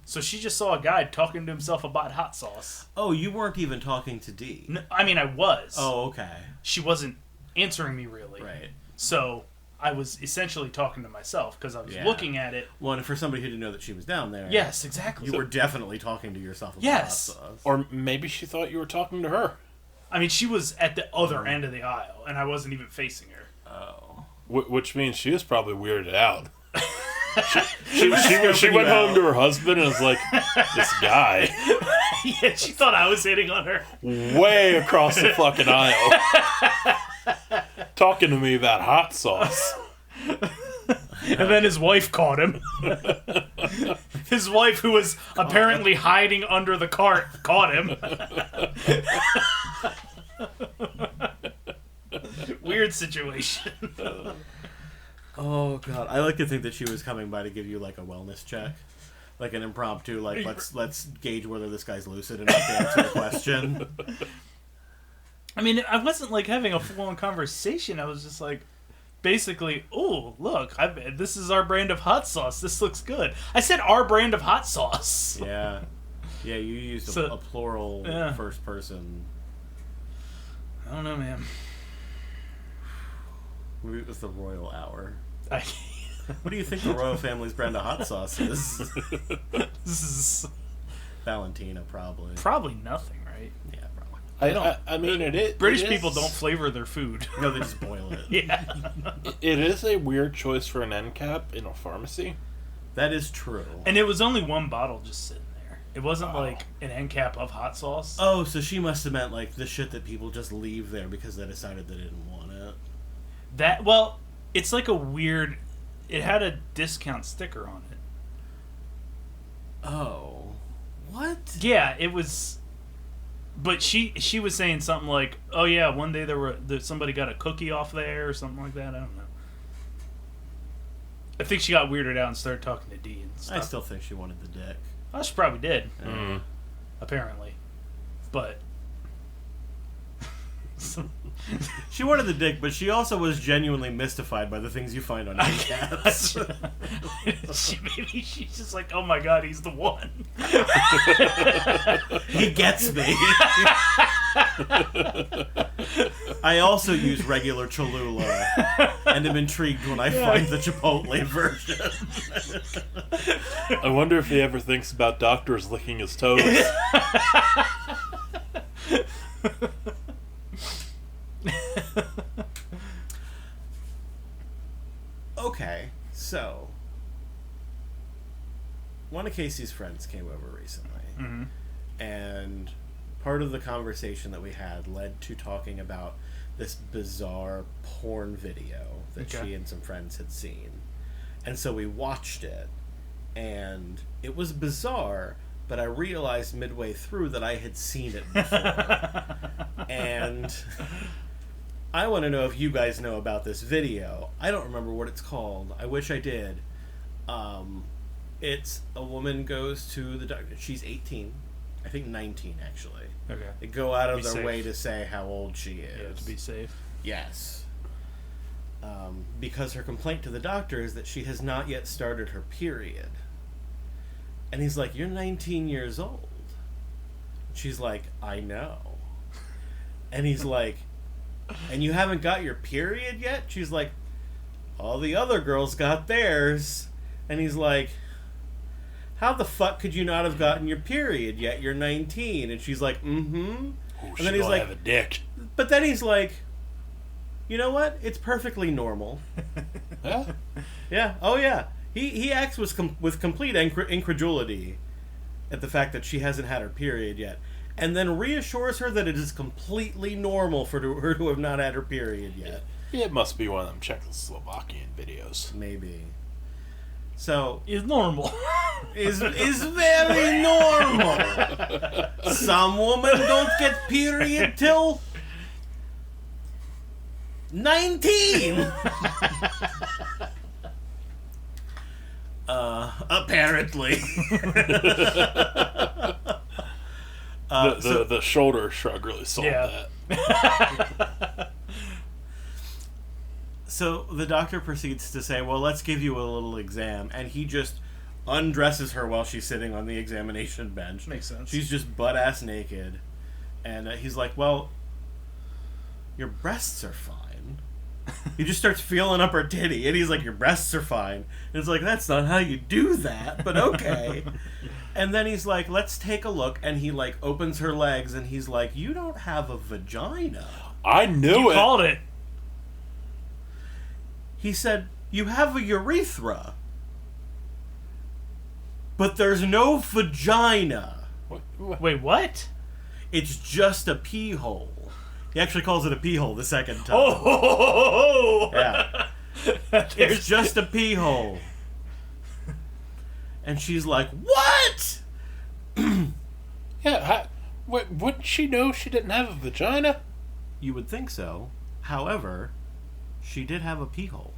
Speaker 3: So she just saw a guy talking to himself about hot sauce.
Speaker 4: Oh, you weren't even talking to Dee.
Speaker 3: No, I mean, I was.
Speaker 4: Oh, okay.
Speaker 3: She wasn't answering me, really.
Speaker 4: Right.
Speaker 3: So I was essentially talking to myself because I was looking at it.
Speaker 4: Well, and for somebody who didn't know that she was down there.
Speaker 3: Yes, exactly.
Speaker 4: You were definitely talking to yourself about
Speaker 3: Yes.
Speaker 4: hot sauce.
Speaker 2: Or maybe she thought you were talking to her.
Speaker 3: I mean, she was at the other end of the aisle, and I wasn't even facing her.
Speaker 4: Oh.
Speaker 2: Which means she was probably weirded out. She went home to her husband and was like, this guy.
Speaker 3: Yeah, she thought I was hitting on her.
Speaker 2: Way across the fucking aisle. Talking to me about hot sauce.
Speaker 3: And then his wife caught him. His wife, who was apparently hiding under the cart, caught him. Weird situation.
Speaker 4: Oh god, I like to think that she was coming by to give you like a wellness check, like an impromptu, like let's gauge whether this guy's lucid enough to answer the question.
Speaker 3: I mean, I wasn't like having a full-on conversation. I was just like, basically, oh look, this is our brand of hot sauce. This looks good. I said our brand of hot sauce.
Speaker 4: Yeah, you used a plural first person.
Speaker 3: I don't know, man.
Speaker 4: It was the royal hour.
Speaker 3: What
Speaker 4: do you think the royal family's brand of hot sauce is?
Speaker 3: This is
Speaker 4: Valentina, probably.
Speaker 3: Probably nothing, right?
Speaker 4: Yeah, probably.
Speaker 2: I mean, it is.
Speaker 3: British people don't flavor their food.
Speaker 4: No, they just boil it.
Speaker 3: Yeah.
Speaker 2: It is a weird choice for an end cap in a pharmacy.
Speaker 4: That is true.
Speaker 3: And it was only one bottle just sitting there. It wasn't like an end cap of hot sauce.
Speaker 4: Oh, so she must have meant like the shit that people just leave there because they decided they didn't want it.
Speaker 3: Well, it's like a weird. It had a discount sticker on it.
Speaker 4: Oh, what?
Speaker 3: Yeah, it was. But she was saying something like, "Oh yeah, one day somebody got a cookie off there or something like that." I don't know. I think she got weirded out and started talking to Dee and stuff.
Speaker 4: I still think she wanted the dick.
Speaker 3: Oh, she probably did.
Speaker 2: Mm.
Speaker 3: Apparently, but.
Speaker 4: She wanted the dick, but she also was genuinely mystified by the things you find on cats.
Speaker 3: Maybe she's just like, oh my god, he's the one.
Speaker 4: He gets me. I also use regular Cholula, and am intrigued when I find the Chipotle version.
Speaker 2: I wonder if he ever thinks about doctors licking his toes.
Speaker 4: Okay, so one of Casey's friends came over recently, and part of the conversation that we had led to talking about this bizarre porn video that she and some friends had seen. And so we watched it, and it was bizarre, but I realized midway through that I had seen it before. And I want to know if you guys know about this video. I don't remember what it's called. I wish I did. It's a woman goes to the doctor. She's 18. I think 19, actually.
Speaker 3: Okay.
Speaker 4: They go out of
Speaker 3: Be
Speaker 4: their
Speaker 3: safe.
Speaker 4: way to say how old she is.
Speaker 3: Yeah, to be safe.
Speaker 4: Yes. Because her complaint to the doctor is that she has not yet started her period. And he's like, you're 19 years old. She's like, I know. And he's like, and you haven't got your period yet? She's like, all the other girls got theirs. And he's like, how the fuck could you not have gotten your period yet? You're 19. And she's like, mm-hmm.
Speaker 2: Ooh,
Speaker 4: And
Speaker 2: she
Speaker 4: then he's
Speaker 2: don't
Speaker 4: like,
Speaker 2: have a dick.
Speaker 4: but then he's like, you know what? It's perfectly normal.
Speaker 2: Yeah.
Speaker 4: Yeah. Oh, yeah. He acts with complete incredulity at the fact that she hasn't had her period yet, and then reassures her that it is completely normal for her to have not had her period yet.
Speaker 2: It must be one of them Czechoslovakian videos.
Speaker 4: Maybe. So
Speaker 3: Is normal.
Speaker 4: is very normal. Some women don't get period till 19. Apparently.
Speaker 2: The shoulder shrug really sold
Speaker 3: Yeah.
Speaker 2: that.
Speaker 4: So the doctor proceeds to say, well, let's give you a little exam. And he just undresses her while she's sitting on the examination bench.
Speaker 3: Makes sense.
Speaker 4: She's just butt-ass naked. And he's like, well, your breasts are fine. He just starts feeling up her titty. And he's like, your breasts are fine. And it's like, that's not how you do that, but okay. And then he's like, let's take a look. And he, like, opens her legs. And he's like, you don't have a vagina.
Speaker 2: I knew
Speaker 3: You
Speaker 2: it.
Speaker 3: called it.
Speaker 4: He said, you have a urethra, but there's no vagina.
Speaker 2: What?
Speaker 3: Wait, what?
Speaker 4: It's just a pee hole. He actually calls it a pee hole the second time.
Speaker 3: Oh!
Speaker 4: Yeah. It's just a pee hole. And she's like, what?
Speaker 2: Yeah, wouldn't she know she didn't have a vagina?
Speaker 4: You would think so. However, she did have a pee hole.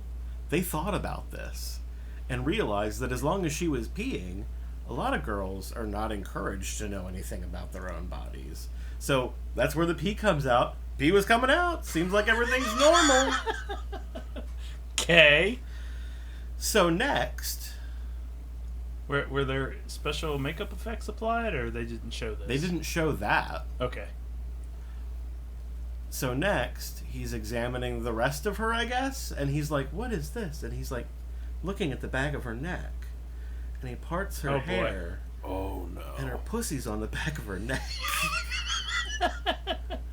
Speaker 4: They thought about this and realized that as long as she was peeing, a lot of girls are not encouraged to know anything about their own bodies. So that's where the pee comes out. Pee was coming out. Seems like everything's normal.
Speaker 3: Okay.
Speaker 4: So next,
Speaker 3: Were there special makeup effects applied, or they didn't show this?
Speaker 4: they didn't show that.
Speaker 3: Okay.
Speaker 4: So next, he's examining the rest of her, I guess, and he's like, what is this? And he's like, looking at the back of her neck. And he parts her
Speaker 3: Oh, boy.
Speaker 4: hair,
Speaker 2: Oh no.
Speaker 4: and her pussy's on the back of her neck.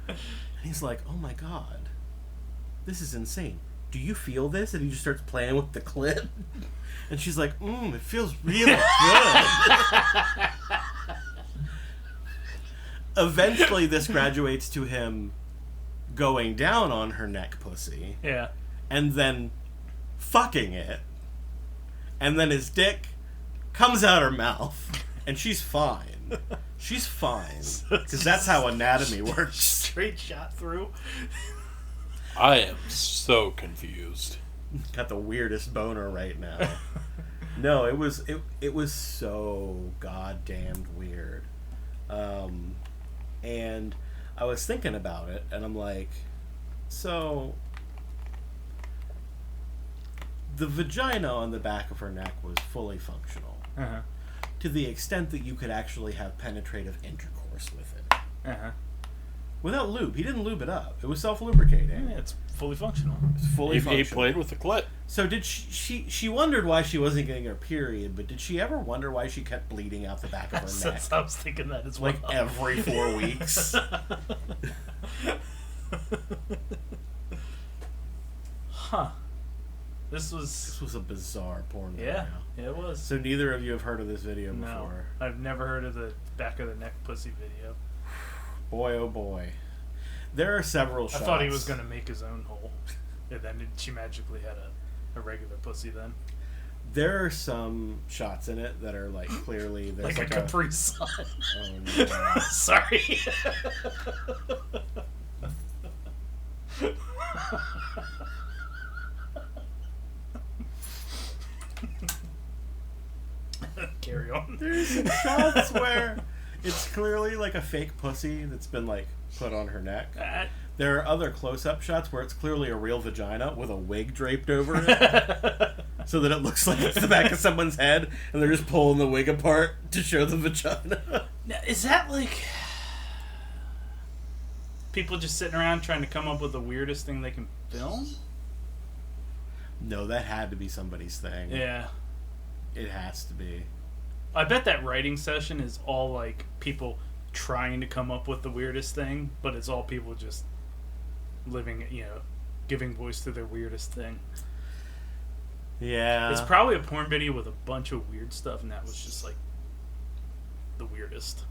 Speaker 4: And he's like, oh my god, this is insane. Do you feel this? And he just starts playing with the clit. And she's like, it feels really good. Eventually, this graduates to him going down on her neck pussy
Speaker 3: Yeah.
Speaker 4: and then fucking it. And then his dick comes out her mouth and she's fine. She's fine. Because that's how anatomy works.
Speaker 3: Straight shot through.
Speaker 2: I am so confused.
Speaker 4: Got the weirdest boner right now. No, it was so goddamn weird. And I was thinking about it, and I'm like, so the vagina on the back of her neck was fully functional
Speaker 3: Uh-huh.
Speaker 4: to the extent that you could actually have penetrative intercourse with it
Speaker 3: Uh-huh.
Speaker 4: without lube. He didn't lube it up. It was self-lubricating.
Speaker 3: Yeah, it's fully functional.
Speaker 4: It's fully
Speaker 2: He
Speaker 4: functional.
Speaker 2: played with the clit.
Speaker 4: So did she wondered why she wasn't getting her period, but did she ever wonder why she kept bleeding out the back of her neck?
Speaker 3: I was thinking that as well.
Speaker 4: Like every 4 weeks.
Speaker 3: Huh. This was...
Speaker 4: This was a bizarre porn
Speaker 3: Yeah,
Speaker 4: video.
Speaker 3: it was.
Speaker 4: So neither of you have heard of this video
Speaker 3: No,
Speaker 4: before.
Speaker 3: I've never heard of the back of the neck pussy video.
Speaker 4: Boy, oh boy. There are several shots.
Speaker 3: I thought he was going to make his own hole. And then she magically had a regular pussy then.
Speaker 4: There are some shots in it that are like clearly there's
Speaker 3: Like a Capri Sun.
Speaker 4: Oh no.
Speaker 3: Sorry. Carry on.
Speaker 4: There's some shots where it's clearly like a fake pussy that's been like put on her neck. There are other close-up shots where it's clearly a real vagina with a wig draped over it, so that it looks like it's the back of someone's head, and they're just pulling the wig apart to show the vagina.
Speaker 3: Now, is that like people just sitting around trying to come up with the weirdest thing they can film?
Speaker 4: No, that had to be somebody's thing.
Speaker 3: Yeah.
Speaker 4: It has to be.
Speaker 3: I bet that writing session is all like people trying to come up with the weirdest thing, but it's all people just living, giving voice to their weirdest thing.
Speaker 4: Yeah.
Speaker 3: It's probably a porn video with a bunch of weird stuff, and that was just like the weirdest.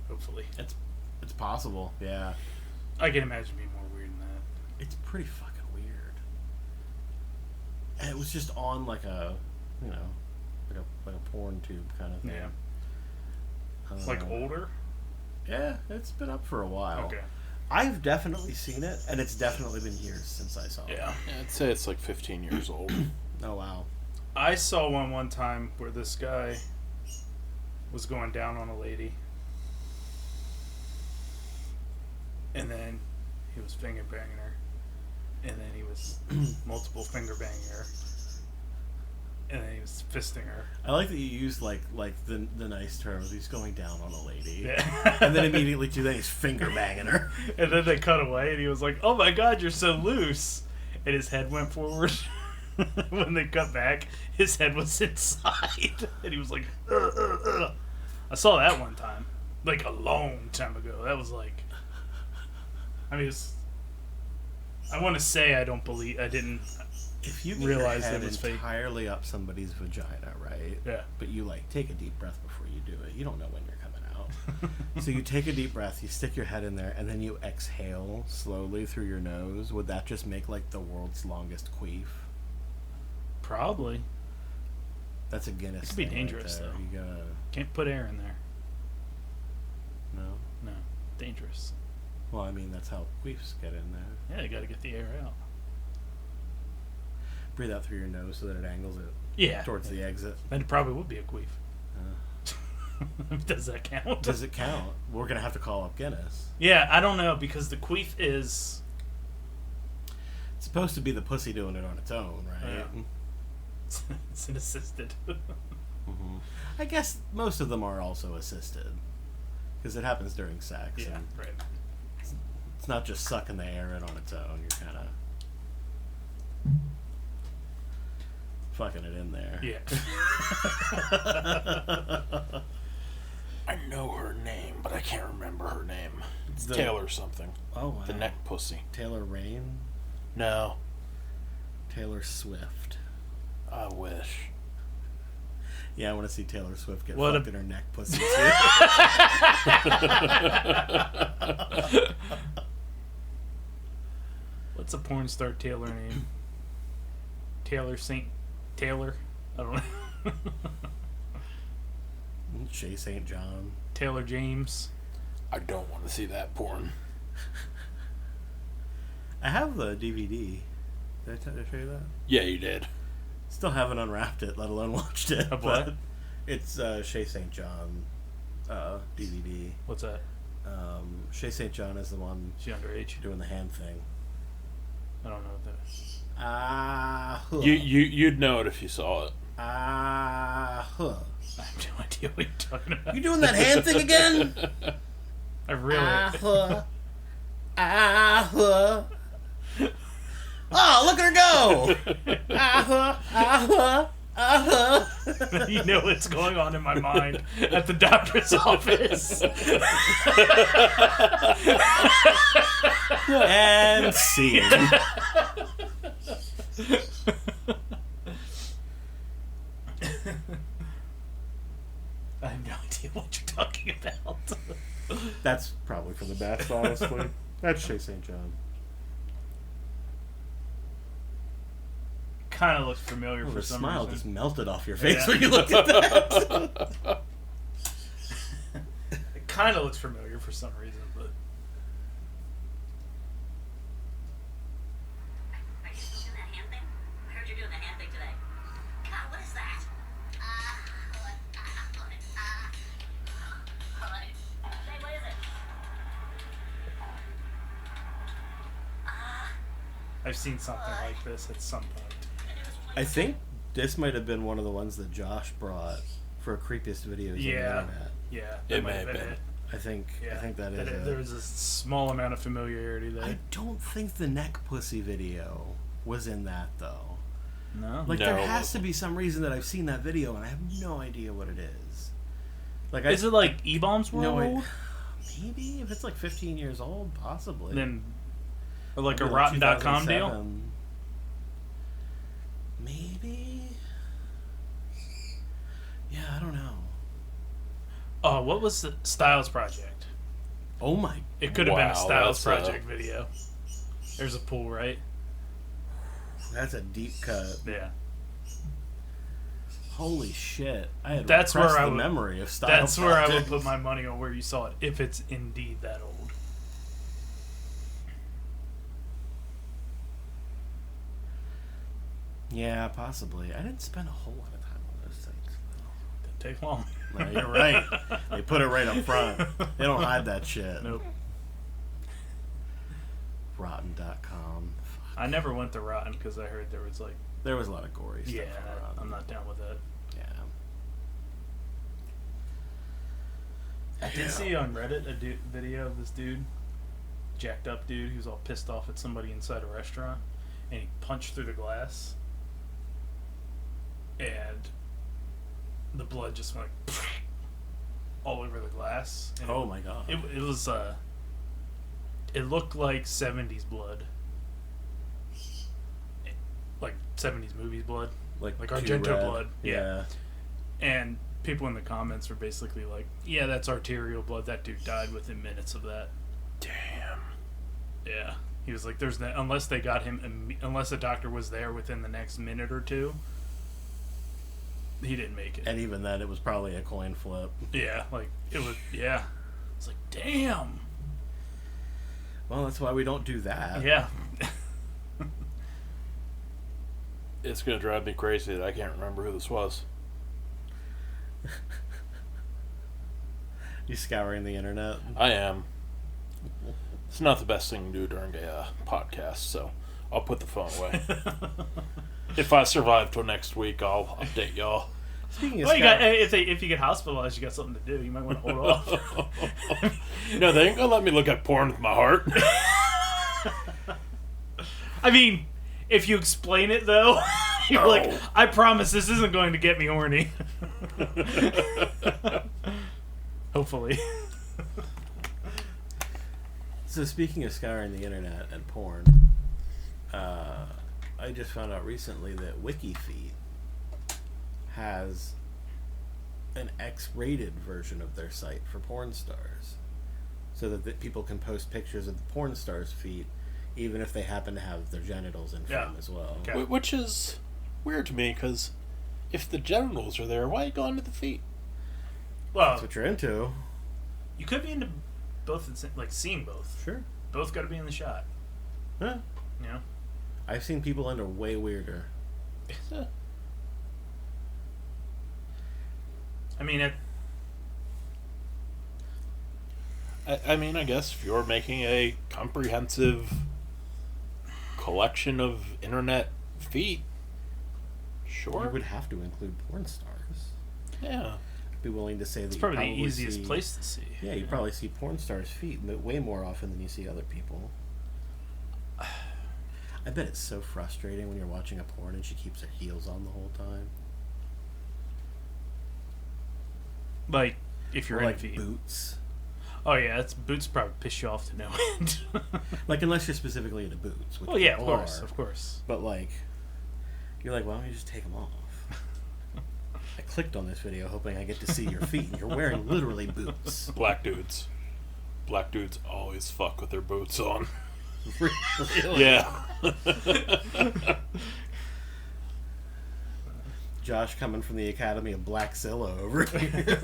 Speaker 3: Hopefully.
Speaker 4: It's possible, yeah.
Speaker 3: I can imagine being more weird than that.
Speaker 4: It's pretty fucking weird. And it was just on like a you know, like a porn tube kind of thing.
Speaker 3: Yeah. Like older?
Speaker 4: Yeah, it's been up for a while.
Speaker 3: Okay.
Speaker 4: I've definitely seen it, and it's definitely been years since I saw it.
Speaker 3: Yeah.
Speaker 2: I'd say it's like 15 years old.
Speaker 4: Oh, wow.
Speaker 3: I saw one time where this guy was going down on a lady. And then he was finger banging her. And then he was multiple finger banging her. And then he was fisting her.
Speaker 4: I like that you used like the nice terms. He's going down on a lady.
Speaker 3: Yeah.
Speaker 4: And then immediately to that he's finger banging her.
Speaker 3: And then they cut away and he was like, "Oh my god, you're so loose." And his head went forward. When they cut back, his head was inside. And he was like, I saw that one time. Like a long time ago. That was like, I mean, I want to say I didn't
Speaker 4: If you get
Speaker 3: realize
Speaker 4: your head
Speaker 3: it was fake.
Speaker 4: entirely up somebody's vagina, right?
Speaker 3: Yeah.
Speaker 4: But you like take a deep breath before you do it. You don't know when you're coming out. So you take a deep breath, you stick your head in there, and then you exhale slowly through your nose. Would that just make like the world's longest queef?
Speaker 3: Probably.
Speaker 4: That's a Guinness.
Speaker 3: It could be
Speaker 4: thing
Speaker 3: dangerous,
Speaker 4: right there.
Speaker 3: though.
Speaker 4: You gotta
Speaker 3: Can't put air in there.
Speaker 4: no.
Speaker 3: No. Dangerous.
Speaker 4: Well, I mean that's how queefs get in there.
Speaker 3: Yeah, you gotta get the air out.
Speaker 4: Breathe out through your nose so that it angles it
Speaker 3: Yeah.
Speaker 4: towards the exit.
Speaker 3: Then it probably would be a queef. Does that count?
Speaker 4: Does it count? We're gonna have to call up Guinness.
Speaker 3: Yeah, I don't know, because the queef is...
Speaker 4: It's supposed to be the pussy doing it on its own, right?
Speaker 3: Yeah. It's an assisted.
Speaker 4: Mm-hmm. I guess most of them are also assisted because it happens during sex.
Speaker 3: Yeah,
Speaker 4: And
Speaker 3: right.
Speaker 4: it's not just sucking the air in on its own. You're kind of fucking it in there.
Speaker 3: Yeah.
Speaker 2: I know her name, but I can't remember her name. It's
Speaker 4: The-
Speaker 2: Taylor something.
Speaker 4: Oh, wow.
Speaker 2: The neck pussy.
Speaker 4: Taylor Rain?
Speaker 2: No,
Speaker 4: Taylor Swift.
Speaker 2: I wish.
Speaker 4: Yeah, I want to see Taylor Swift get
Speaker 3: What
Speaker 4: fucked
Speaker 3: a-
Speaker 4: in her neck pussy too.
Speaker 3: What's a porn star Taylor name? Taylor St. Taylor? I don't know.
Speaker 4: Shay St. John.
Speaker 3: Taylor James.
Speaker 2: I don't want to see that porn.
Speaker 4: I have the DVD. Did I show you that?
Speaker 2: Yeah, you did.
Speaker 4: Still haven't unwrapped it, let alone watched it.
Speaker 3: Of what?
Speaker 4: But it's Shay St. John DVD.
Speaker 3: What's that?
Speaker 4: Shay St. John is the one
Speaker 3: She underage?
Speaker 4: doing the hand thing.
Speaker 3: I don't know what that is.
Speaker 2: You'd know it if you saw it.
Speaker 3: I have no idea what you're talking about.
Speaker 4: You doing that hand thing again?
Speaker 3: I really...
Speaker 4: Oh, look at her go!
Speaker 3: You know what's going on in my mind at the doctor's office.
Speaker 4: And scene.
Speaker 3: I have no idea what you're talking about.
Speaker 4: That's probably for the best, honestly. That's Shay St. John.
Speaker 3: Kind of looks familiar
Speaker 4: Oh,
Speaker 3: for
Speaker 4: the
Speaker 3: some
Speaker 4: smile
Speaker 3: reason.
Speaker 4: just melted off your face
Speaker 3: Yeah.
Speaker 4: when you look at that.
Speaker 3: It kind of looks familiar for some reason, but
Speaker 5: Are you still doing that hand thing? I heard you're doing that hand thing today. God, what is that? Say, what is it?
Speaker 3: I've seen something like this at some point.
Speaker 4: I think this might have been one of the ones that Josh brought for creepiest videos on the
Speaker 3: Yeah.
Speaker 4: internet.
Speaker 3: Yeah,
Speaker 2: It
Speaker 3: that
Speaker 2: may
Speaker 3: might
Speaker 2: have been.
Speaker 3: it.
Speaker 4: I think
Speaker 3: Yeah,
Speaker 4: that is it.
Speaker 3: there was a small amount of familiarity there.
Speaker 4: I don't think the neck pussy video was in that though.
Speaker 3: No,
Speaker 4: Like
Speaker 2: No,
Speaker 4: there
Speaker 2: it
Speaker 4: has to
Speaker 2: wasn't.
Speaker 4: be some reason that I've seen that video and I have no idea what it is. Like
Speaker 3: is it like E-Bombs World?
Speaker 4: no, maybe if it's like 15 years old, possibly.
Speaker 3: Then, or like a
Speaker 4: Maybe
Speaker 3: Rotten.com deal?
Speaker 4: 2007. Maybe. Yeah, I don't know.
Speaker 3: Oh, what was the Styles Project?
Speaker 4: Oh my!
Speaker 3: It could have been a
Speaker 2: Wow,
Speaker 3: Styles
Speaker 2: that's,
Speaker 3: Project video. There's a pool, right?
Speaker 4: That's a deep cut.
Speaker 3: Yeah.
Speaker 4: Holy shit! I had
Speaker 3: That's where
Speaker 4: repressed
Speaker 3: I
Speaker 4: the
Speaker 3: would-
Speaker 4: memory of Style
Speaker 3: That's where I would
Speaker 4: Project.
Speaker 3: put my money on where you saw it, if it's indeed that old.
Speaker 4: Yeah, possibly. I didn't spend a whole lot of time on those sites.
Speaker 3: Didn't take long.
Speaker 4: No, you're right. They put it right up front. They don't hide that shit.
Speaker 3: Nope.
Speaker 4: Rotten.com. Fuck.
Speaker 3: I never went to Rotten because I heard there was like,
Speaker 4: There was a lot of gory stuff.
Speaker 3: yeah,
Speaker 4: on Rotten.
Speaker 3: I'm not down with that.
Speaker 4: Yeah.
Speaker 3: I did see on Reddit a video of this dude, jacked up dude, who's all pissed off at somebody inside a restaurant, and he punched through the glass, and the blood just went all over the glass. And
Speaker 4: Oh my god.
Speaker 3: it was it looked like 70s blood, like 70s movies blood, like
Speaker 4: too
Speaker 3: Argento
Speaker 4: red.
Speaker 3: blood.
Speaker 4: Yeah.
Speaker 3: And people in the comments were basically like, yeah, that's arterial blood. That dude died within minutes of that.
Speaker 2: Damn.
Speaker 3: Yeah. He was like, there's no, unless they got him, unless a doctor was there within the next minute or two, he didn't make it.
Speaker 4: And even then, it was probably a coin flip.
Speaker 3: Yeah, like, it was, yeah. It's like, damn.
Speaker 4: Well, that's why we don't do that.
Speaker 3: Yeah.
Speaker 2: It's gonna drive me crazy that I can't remember who this was.
Speaker 4: You scouring the internet?
Speaker 2: I am. It's not the best thing to do during a podcast, so I'll put the phone away. If I survive till next week, I'll update y'all.
Speaker 4: Speaking of
Speaker 3: Well, you got,
Speaker 4: scout-
Speaker 3: if you get hospitalized, you got something to do. You might want to hold off.
Speaker 2: No, they ain't gonna let me look at porn with my heart.
Speaker 3: I mean, if you explain it, though, you're like,
Speaker 2: Oh.
Speaker 3: I promise this isn't going to get me horny. Hopefully.
Speaker 4: So speaking of scouring the internet and porn, I just found out recently that WikiFeet has an X-rated version of their site for porn stars, so that people can post pictures of the porn stars' feet, even if they happen to have their genitals in frame
Speaker 3: Yeah.
Speaker 4: as well.
Speaker 3: Okay.
Speaker 2: Which is weird to me, because if the genitals are there, why are you going to the feet?
Speaker 3: Well,
Speaker 4: That's what you're into.
Speaker 3: you could be into both, like seeing both.
Speaker 4: Sure.
Speaker 3: Both got to be in the shot.
Speaker 4: Yeah.
Speaker 3: You know?
Speaker 4: I've seen people into way weirder.
Speaker 2: Yeah.
Speaker 3: I mean,
Speaker 2: I mean, I guess if you're making a comprehensive collection of internet feet, sure.
Speaker 4: You would have to include porn stars.
Speaker 2: Yeah.
Speaker 4: Be willing to say that
Speaker 3: it's
Speaker 4: you
Speaker 3: probably the easiest
Speaker 4: see-
Speaker 3: place to see.
Speaker 4: Yeah, you probably see porn stars' feet way more often than you see other people. I bet it's so frustrating when you're watching a porn and she keeps her heels on the whole time.
Speaker 3: Like, if you're
Speaker 4: Or
Speaker 3: in
Speaker 4: like
Speaker 3: feet.
Speaker 4: boots.
Speaker 3: Oh, yeah, it's boots probably piss you off to no end.
Speaker 4: Like, unless you're specifically into boots. Which
Speaker 3: Well, yeah, of
Speaker 4: people
Speaker 3: course,
Speaker 4: are.
Speaker 3: of course.
Speaker 4: But, like, you're like, why don't you just take them off? I clicked on this video hoping I get to see your feet, and you're wearing literally boots.
Speaker 2: Black dudes. Black dudes always fuck with their boots on.
Speaker 4: Really?
Speaker 2: Yeah.
Speaker 4: Josh coming from the Academy of Blackzilla over here.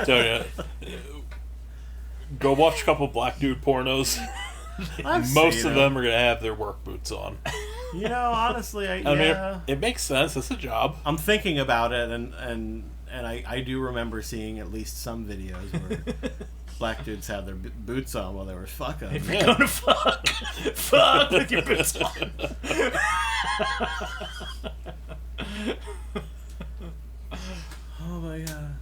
Speaker 2: So, yeah. Go watch a couple black dude pornos.
Speaker 4: I've
Speaker 2: Most
Speaker 4: seen
Speaker 2: of them are going to have their work boots on.
Speaker 4: You know, honestly,
Speaker 2: I mean,
Speaker 4: yeah.
Speaker 2: it makes sense. It's a job.
Speaker 4: I'm thinking about it, and I do remember seeing at least some videos where black dudes had their boots on while they were fucking.
Speaker 3: If you're gonna fuck, fuck with your boots on.
Speaker 4: Oh my god.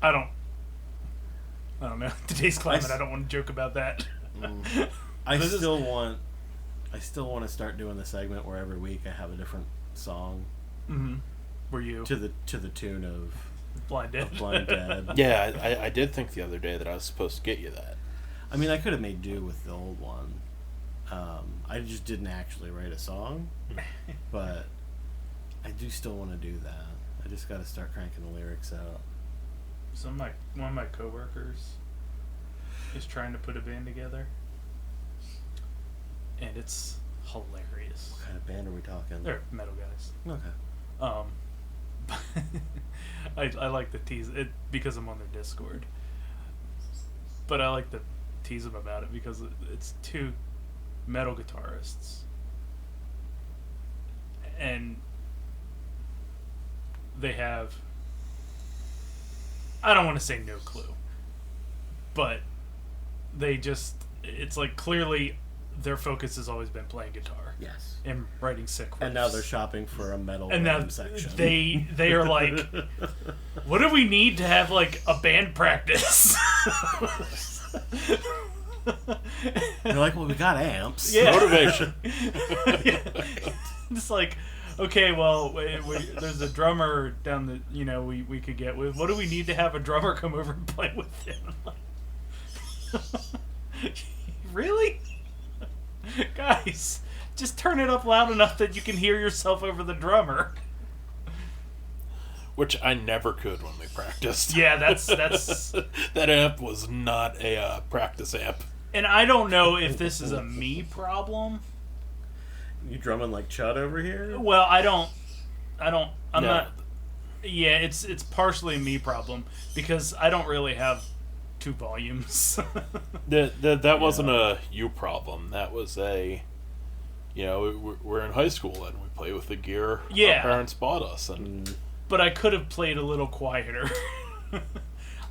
Speaker 3: I don't know. Today's climate, I don't want to joke about that.
Speaker 4: I
Speaker 3: This is-
Speaker 4: still want to start doing the segment where every week I have a different song
Speaker 3: Mm-hmm. Were you
Speaker 4: to the tune of
Speaker 3: blind dead?
Speaker 4: Blind Dead.
Speaker 2: Yeah, I did think the other day that I was supposed to get you that.
Speaker 4: I mean, I could have made do with the old one. I just didn't actually write a song, but I do still want to do that. I just got to start cranking the lyrics out.
Speaker 3: One of my coworkers is trying to put a band together, and it's hilarious.
Speaker 4: What kind of band are we talking?
Speaker 3: They're metal guys.
Speaker 4: Okay.
Speaker 3: I like to tease it because I'm on their Discord. But I like to tease them about it because it's two metal guitarists. And they have, I don't want to say no clue, but they just, it's like clearly their focus has always been playing guitar
Speaker 4: Yes.
Speaker 3: and writing sick riffs.
Speaker 4: And now they're shopping for a metal
Speaker 3: And now
Speaker 4: section.
Speaker 3: they are like, what do we need to have like a band practice?
Speaker 4: They're like, well, we got amps.
Speaker 3: Yeah.
Speaker 2: Motivation.
Speaker 3: Yeah. It's like, okay, well, there's a drummer down the, we could get with. What do we need to have a drummer come over and play with him? Really? Guys, just turn it up loud enough that you can hear yourself over the drummer.
Speaker 2: Which I never could when we practiced.
Speaker 3: Yeah, that's
Speaker 2: That amp was not a practice amp.
Speaker 3: and I don't know if this is a me problem.
Speaker 4: You drumming like Chud over here?
Speaker 3: Well, I'm
Speaker 2: No.
Speaker 3: not. Yeah, it's partially a me problem because I don't really have two volumes.
Speaker 2: That wasn't a you problem. That was a, we're in high school and we play with the gear
Speaker 3: Yeah.
Speaker 2: our parents bought us, and
Speaker 3: But I could have played a little quieter.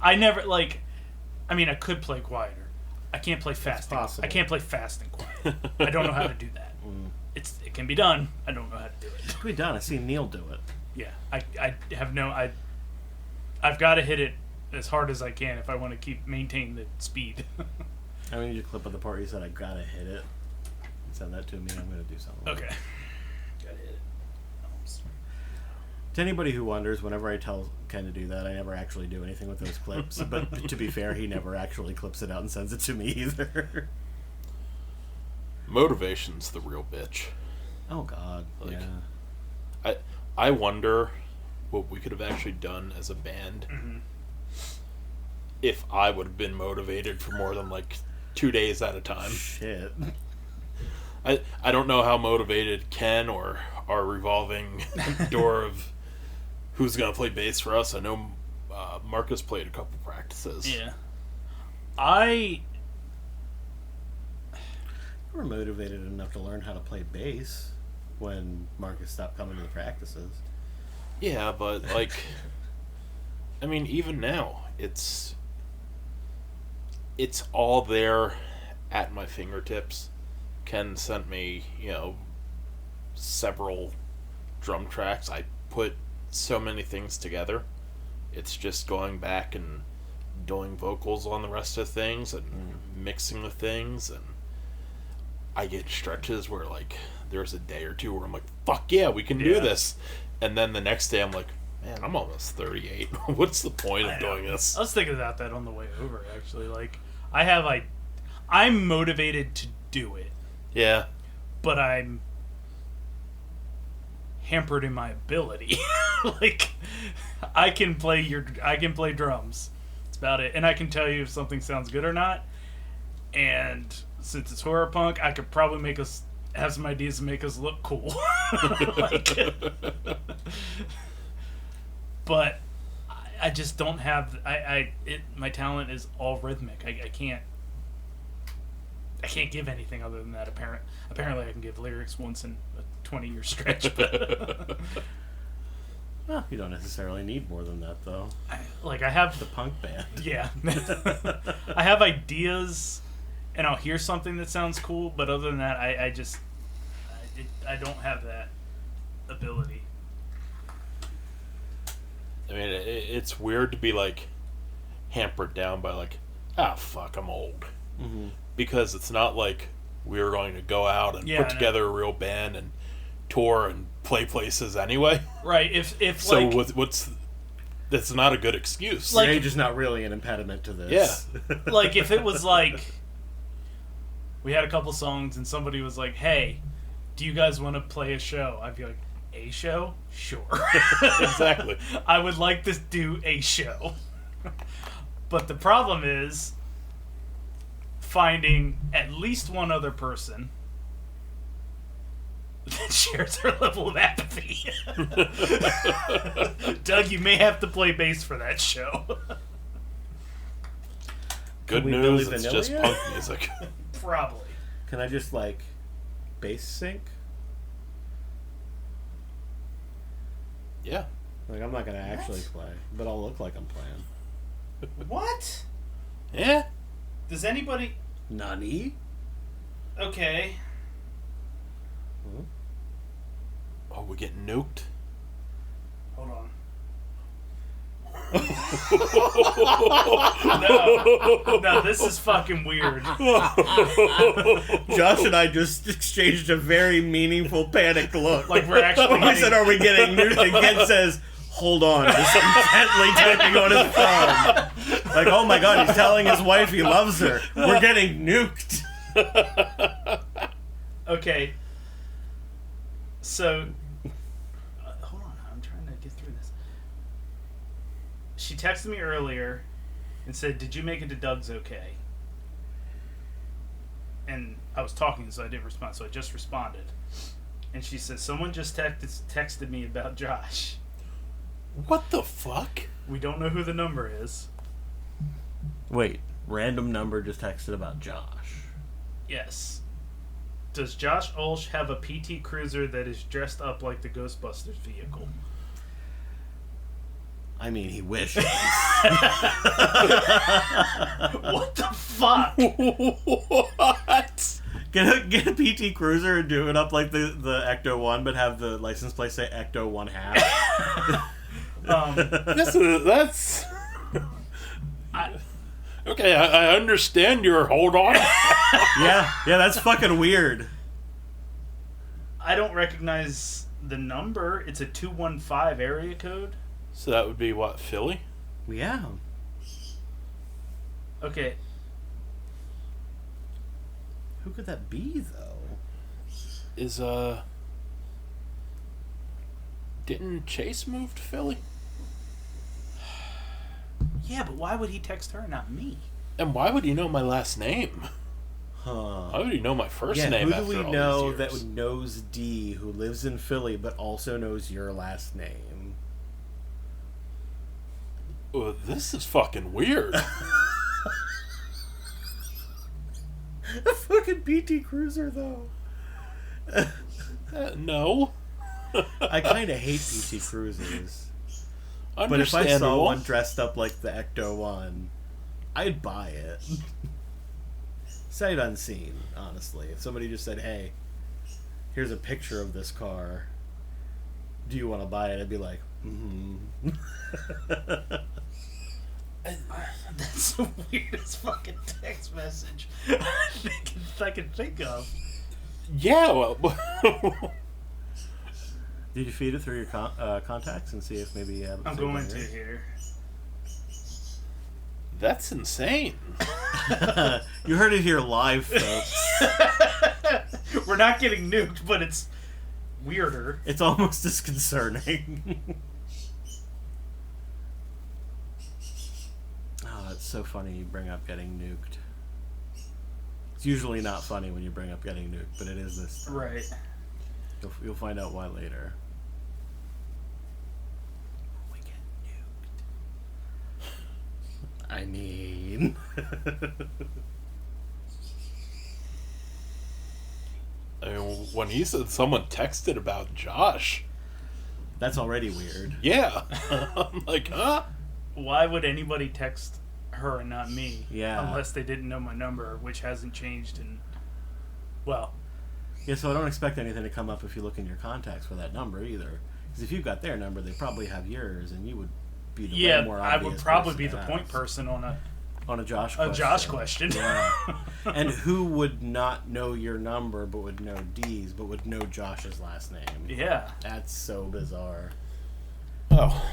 Speaker 3: I could play quieter. I can't play fast.
Speaker 4: possible.
Speaker 3: I can't play fast and quiet. I don't know how to do that. It can be done. I don't know how to do it.
Speaker 4: It can be done. I've seen Neil do it.
Speaker 3: Yeah, I have no. I've got to hit it as hard as I can if I want to maintain the speed.
Speaker 4: I need you to clip on the part you said I gotta hit it. Send that to me. I'm gonna do something.
Speaker 3: Okay. Gotta hit it.
Speaker 4: To anybody who wonders, whenever I tell Ken to do that, I never actually do anything with those clips. But to be fair, he never actually clips it out and sends it to me either.
Speaker 2: motivation's the real bitch.
Speaker 4: Oh God,
Speaker 2: Like-
Speaker 4: yeah.
Speaker 2: I wonder what we could have actually done as a band if I would have been motivated for more than like 2 days at a time.
Speaker 4: Shit.
Speaker 2: I don't know how motivated Ken or our revolving door of who's gonna play bass for us. I know Marcus played a couple practices.
Speaker 3: Yeah.
Speaker 4: You were motivated enough to learn how to play bass when Marcus stopped coming to the practices.
Speaker 2: Yeah, but like, I mean, even now, it's all there at my fingertips. Ken sent me, several drum tracks. I put so many things together. It's just going back and doing vocals on the rest of things and mixing the things, and I get stretches where like there's a day or two where I'm like, fuck yeah, we can do this, and then the next day I'm like, man, I'm almost 38. What's the point of doing this?
Speaker 3: I was thinking about that on the way over, actually. Like, I'm motivated to do it,
Speaker 2: Yeah.
Speaker 3: but I'm hampered in my ability. Like, I can play drums. That's about it. And I can tell you if something sounds good or not. And since it's horror punk, I could probably have some ideas to make us look cool. But I just don't have my talent is all rhythmic. I can't give anything other than that. Apparently I can give lyrics once in a 20-year stretch, but
Speaker 4: Well, you don't necessarily need more than that, though.
Speaker 3: I have
Speaker 4: The punk band.
Speaker 3: yeah. I have ideas and I'll hear something that sounds cool, but other than that I don't have that ability.
Speaker 2: I mean, it's weird to be like hampered down by like, fuck, I'm old.
Speaker 4: Mm-hmm.
Speaker 2: Because it's not like we're going to go out and
Speaker 3: Yeah,
Speaker 2: put
Speaker 3: I know.
Speaker 2: together a real band and tour and play places anyway.
Speaker 3: Right. If
Speaker 2: So
Speaker 3: like
Speaker 2: what's that's not a good excuse.
Speaker 3: Like-
Speaker 4: Age is not really an impediment to this.
Speaker 2: Yeah.
Speaker 3: like if it was like we had a couple songs and somebody was like, "Hey, do you guys want to play a show?" I'd be like, "A show? Sure."
Speaker 2: Exactly.
Speaker 3: I would like to do a show. But the problem is finding at least one other person that shares her level of apathy. Doug, you may have to play bass for that show.
Speaker 2: Good
Speaker 4: we
Speaker 2: news,
Speaker 4: Billy
Speaker 2: it's
Speaker 4: Vanilla
Speaker 2: just
Speaker 4: yet?
Speaker 2: punk music.
Speaker 3: Probably.
Speaker 4: Can I just, like, bass sync?
Speaker 2: Yeah.
Speaker 4: Like, I'm not going to actually play, but I'll look like I'm playing.
Speaker 3: What?
Speaker 2: Yeah.
Speaker 3: Does anybody...
Speaker 4: Nani?
Speaker 3: Okay.
Speaker 2: Oh, we're getting nuked?
Speaker 3: Hold on. No, this is fucking weird.
Speaker 4: Josh and I just exchanged a very meaningful panicked look.
Speaker 3: Like we're actually
Speaker 4: I said, are we getting nuked? And Ken says, hold on, just intently typing on his phone. Like, oh my god, he's telling his wife he loves her. We're getting nuked.
Speaker 3: Okay. So, hold on, I'm trying to get through this. She texted me earlier and said, "Did you make it to Doug's okay?" And I was talking, so I didn't respond, so I just responded. And she said, "Someone just texted me about Josh.
Speaker 2: What the fuck?
Speaker 3: We don't know who the number is."
Speaker 4: Wait, random number just texted about Josh.
Speaker 3: Yes. Does Josh Olsh have a PT Cruiser that is dressed up like the Ghostbusters vehicle?
Speaker 4: I mean, he wishes.
Speaker 3: What the fuck?
Speaker 2: What?
Speaker 4: Get a PT Cruiser and do it up like the Ecto 1, but have the license plate say Ecto 1/2.
Speaker 2: That's... Okay, I understand your hold on.
Speaker 4: yeah, that's fucking weird.
Speaker 3: I don't recognize the number. It's a 215 area code.
Speaker 2: So that would be what, Philly?
Speaker 4: Yeah.
Speaker 3: Okay.
Speaker 4: Who could that be, though?
Speaker 2: Is, didn't Chase move to Philly?
Speaker 3: Yeah, but why would he text her, not me?
Speaker 2: And why would he know my last name?
Speaker 4: Huh.
Speaker 2: Why would he know my first
Speaker 4: Yeah,
Speaker 2: name
Speaker 4: who
Speaker 2: after
Speaker 4: do we
Speaker 2: all
Speaker 4: know
Speaker 2: these
Speaker 4: that
Speaker 2: years?
Speaker 4: knows D, who lives in Philly, but also knows your last name?
Speaker 2: Oh, this is fucking weird.
Speaker 4: A fucking PT Cruiser, though.
Speaker 2: No.
Speaker 4: I kind of hate PT Cruisers. But if I saw
Speaker 2: Understandable.
Speaker 4: one dressed up like the Ecto 1, I'd buy it. Sight unseen, honestly. If somebody just said, hey, here's a picture of this car, do you want to buy it? I'd be like, mm-hmm.
Speaker 3: That's the weirdest fucking text message I can think of.
Speaker 2: Yeah, well...
Speaker 4: Did you feed it through your contacts and see if maybe you have it
Speaker 3: I'm
Speaker 4: saved on
Speaker 3: going to
Speaker 4: yours?
Speaker 3: here.
Speaker 2: That's insane.
Speaker 4: You heard it here live, folks.
Speaker 3: We're not getting nuked, but it's weirder.
Speaker 4: It's almost disconcerting. Oh, it's so funny you bring up getting nuked. It's usually not funny when you bring up getting nuked, but it is this time.
Speaker 3: Right.
Speaker 4: You'll find out why later.
Speaker 3: We get nuked.
Speaker 4: I mean...
Speaker 2: I mean, when he said someone texted about Josh,
Speaker 4: That's already weird.
Speaker 2: yeah. I'm like, huh?
Speaker 3: Why would anybody text her and not me?
Speaker 4: Yeah.
Speaker 3: Unless they didn't know my number, which hasn't changed in... Well,
Speaker 4: Yeah, so I don't expect anything to come up if you look in your contacts for that number either. Because if you've got their number, they probably have yours, and you would be the way more
Speaker 3: I
Speaker 4: obvious
Speaker 3: would probably
Speaker 4: person
Speaker 3: be
Speaker 4: to
Speaker 3: the
Speaker 4: have.
Speaker 3: point person on a
Speaker 4: On a Josh question.
Speaker 3: Yeah.
Speaker 4: And who would not know your number but would know D's but would know Josh's last name?
Speaker 3: Yeah.
Speaker 4: That's so bizarre.
Speaker 2: Oh.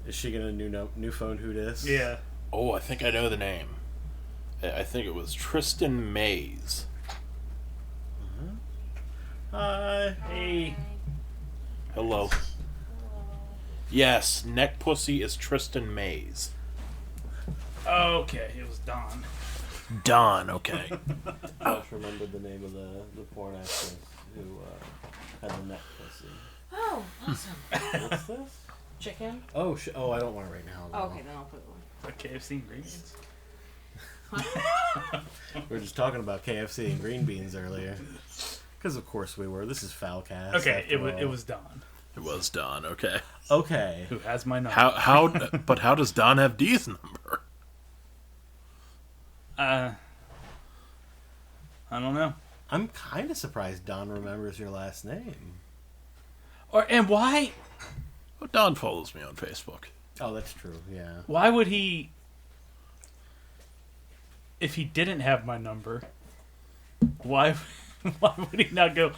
Speaker 4: Is she gonna new phone who dis?
Speaker 3: Yeah.
Speaker 2: Oh, I think I know the name. I think it was Tristan Mays.
Speaker 4: Hi.
Speaker 3: Hey.
Speaker 2: Hello. Yes, neck pussy is Tristan Mays.
Speaker 3: Okay, it was Don.
Speaker 2: Don, okay.
Speaker 4: Josh remembered the name of the porn actress who had the neck pussy.
Speaker 6: Oh, awesome.
Speaker 4: What's this?
Speaker 6: Chicken?
Speaker 4: Oh, I don't want it right now.
Speaker 6: Oh, okay, then I'll put it on.
Speaker 3: Like KFC ingredients.
Speaker 4: We were just talking about KFC and green beans earlier. Because of course we were. This is Foulcast.
Speaker 3: Okay, it
Speaker 4: after all.
Speaker 3: was Don.
Speaker 2: It was Don. Okay.
Speaker 4: Okay.
Speaker 3: Who has my number?
Speaker 2: But how does Don have D's number?
Speaker 3: I don't know.
Speaker 4: I'm kind of surprised Don remembers your last name.
Speaker 3: And why?
Speaker 2: Well, Don follows me on Facebook.
Speaker 4: Oh, that's true. Yeah.
Speaker 3: Why would he? If he didn't have my number, why would he not go?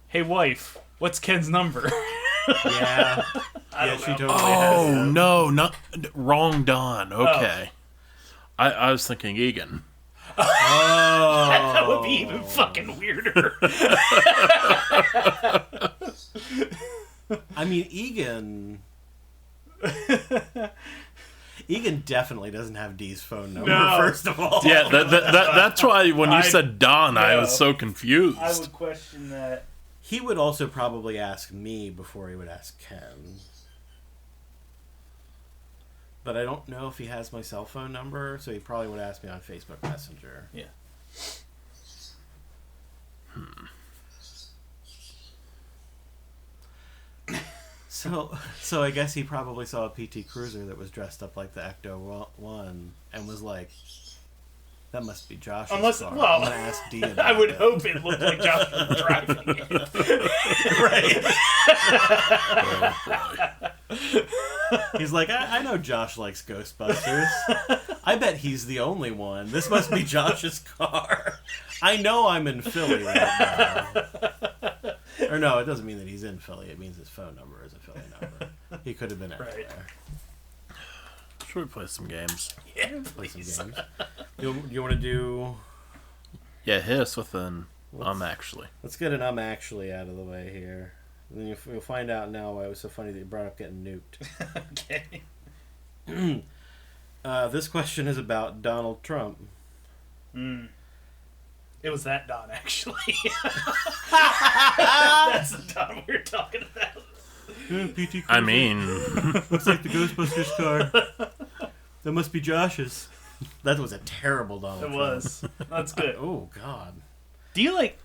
Speaker 3: Hey, wife, what's Ken's number?
Speaker 4: Yeah.
Speaker 3: don't
Speaker 4: she
Speaker 3: know.
Speaker 4: totally
Speaker 2: Oh
Speaker 4: has.
Speaker 2: no, not wrong Don. Okay. I was thinking Egan.
Speaker 4: Oh.
Speaker 3: That would be even fucking weirder.
Speaker 4: I mean, Egan definitely doesn't have Dee's phone number,
Speaker 3: No.
Speaker 4: first of all.
Speaker 2: Yeah, that's why when you
Speaker 3: I
Speaker 2: said Don, I was
Speaker 3: know.
Speaker 2: so confused.
Speaker 3: I would question that.
Speaker 4: He would also probably ask me before he would ask Ken. But I don't know if he has my cell phone number, so he probably would ask me on Facebook Messenger.
Speaker 3: Yeah.
Speaker 4: So I guess he probably saw a PT Cruiser that was dressed up like the Ecto-1 and was like, that must be Josh's
Speaker 3: Unless,
Speaker 4: car.
Speaker 3: well,
Speaker 4: I'm going to ask D about
Speaker 3: I would
Speaker 4: it.
Speaker 3: hope it looked like Josh was driving it.
Speaker 4: Right. He's like, I know Josh likes Ghostbusters. I bet he's the only one. This must be Josh's car. I know I'm in Philly right now. Or no, it doesn't mean that he's in Philly. It means his phone number is a Philly number. He could have been everywhere.
Speaker 2: Should we play some games?
Speaker 3: Yeah,
Speaker 4: Play some
Speaker 3: please.
Speaker 4: games. You want to do...
Speaker 2: Yeah, hit us with an actually.
Speaker 4: Let's get an actually out of the way here. And then you'll find out now why it was so funny that you brought up getting nuked.
Speaker 3: Okay.
Speaker 4: This question is about Donald Trump.
Speaker 3: It was that Don, actually. That's the Don we were talking about.
Speaker 4: PT
Speaker 2: I mean,
Speaker 4: looks like the Ghostbusters car. That must be Josh's. That was a terrible Donald
Speaker 3: It
Speaker 4: Trump.
Speaker 3: was. That's good.
Speaker 4: Oh, God.
Speaker 3: Do you like...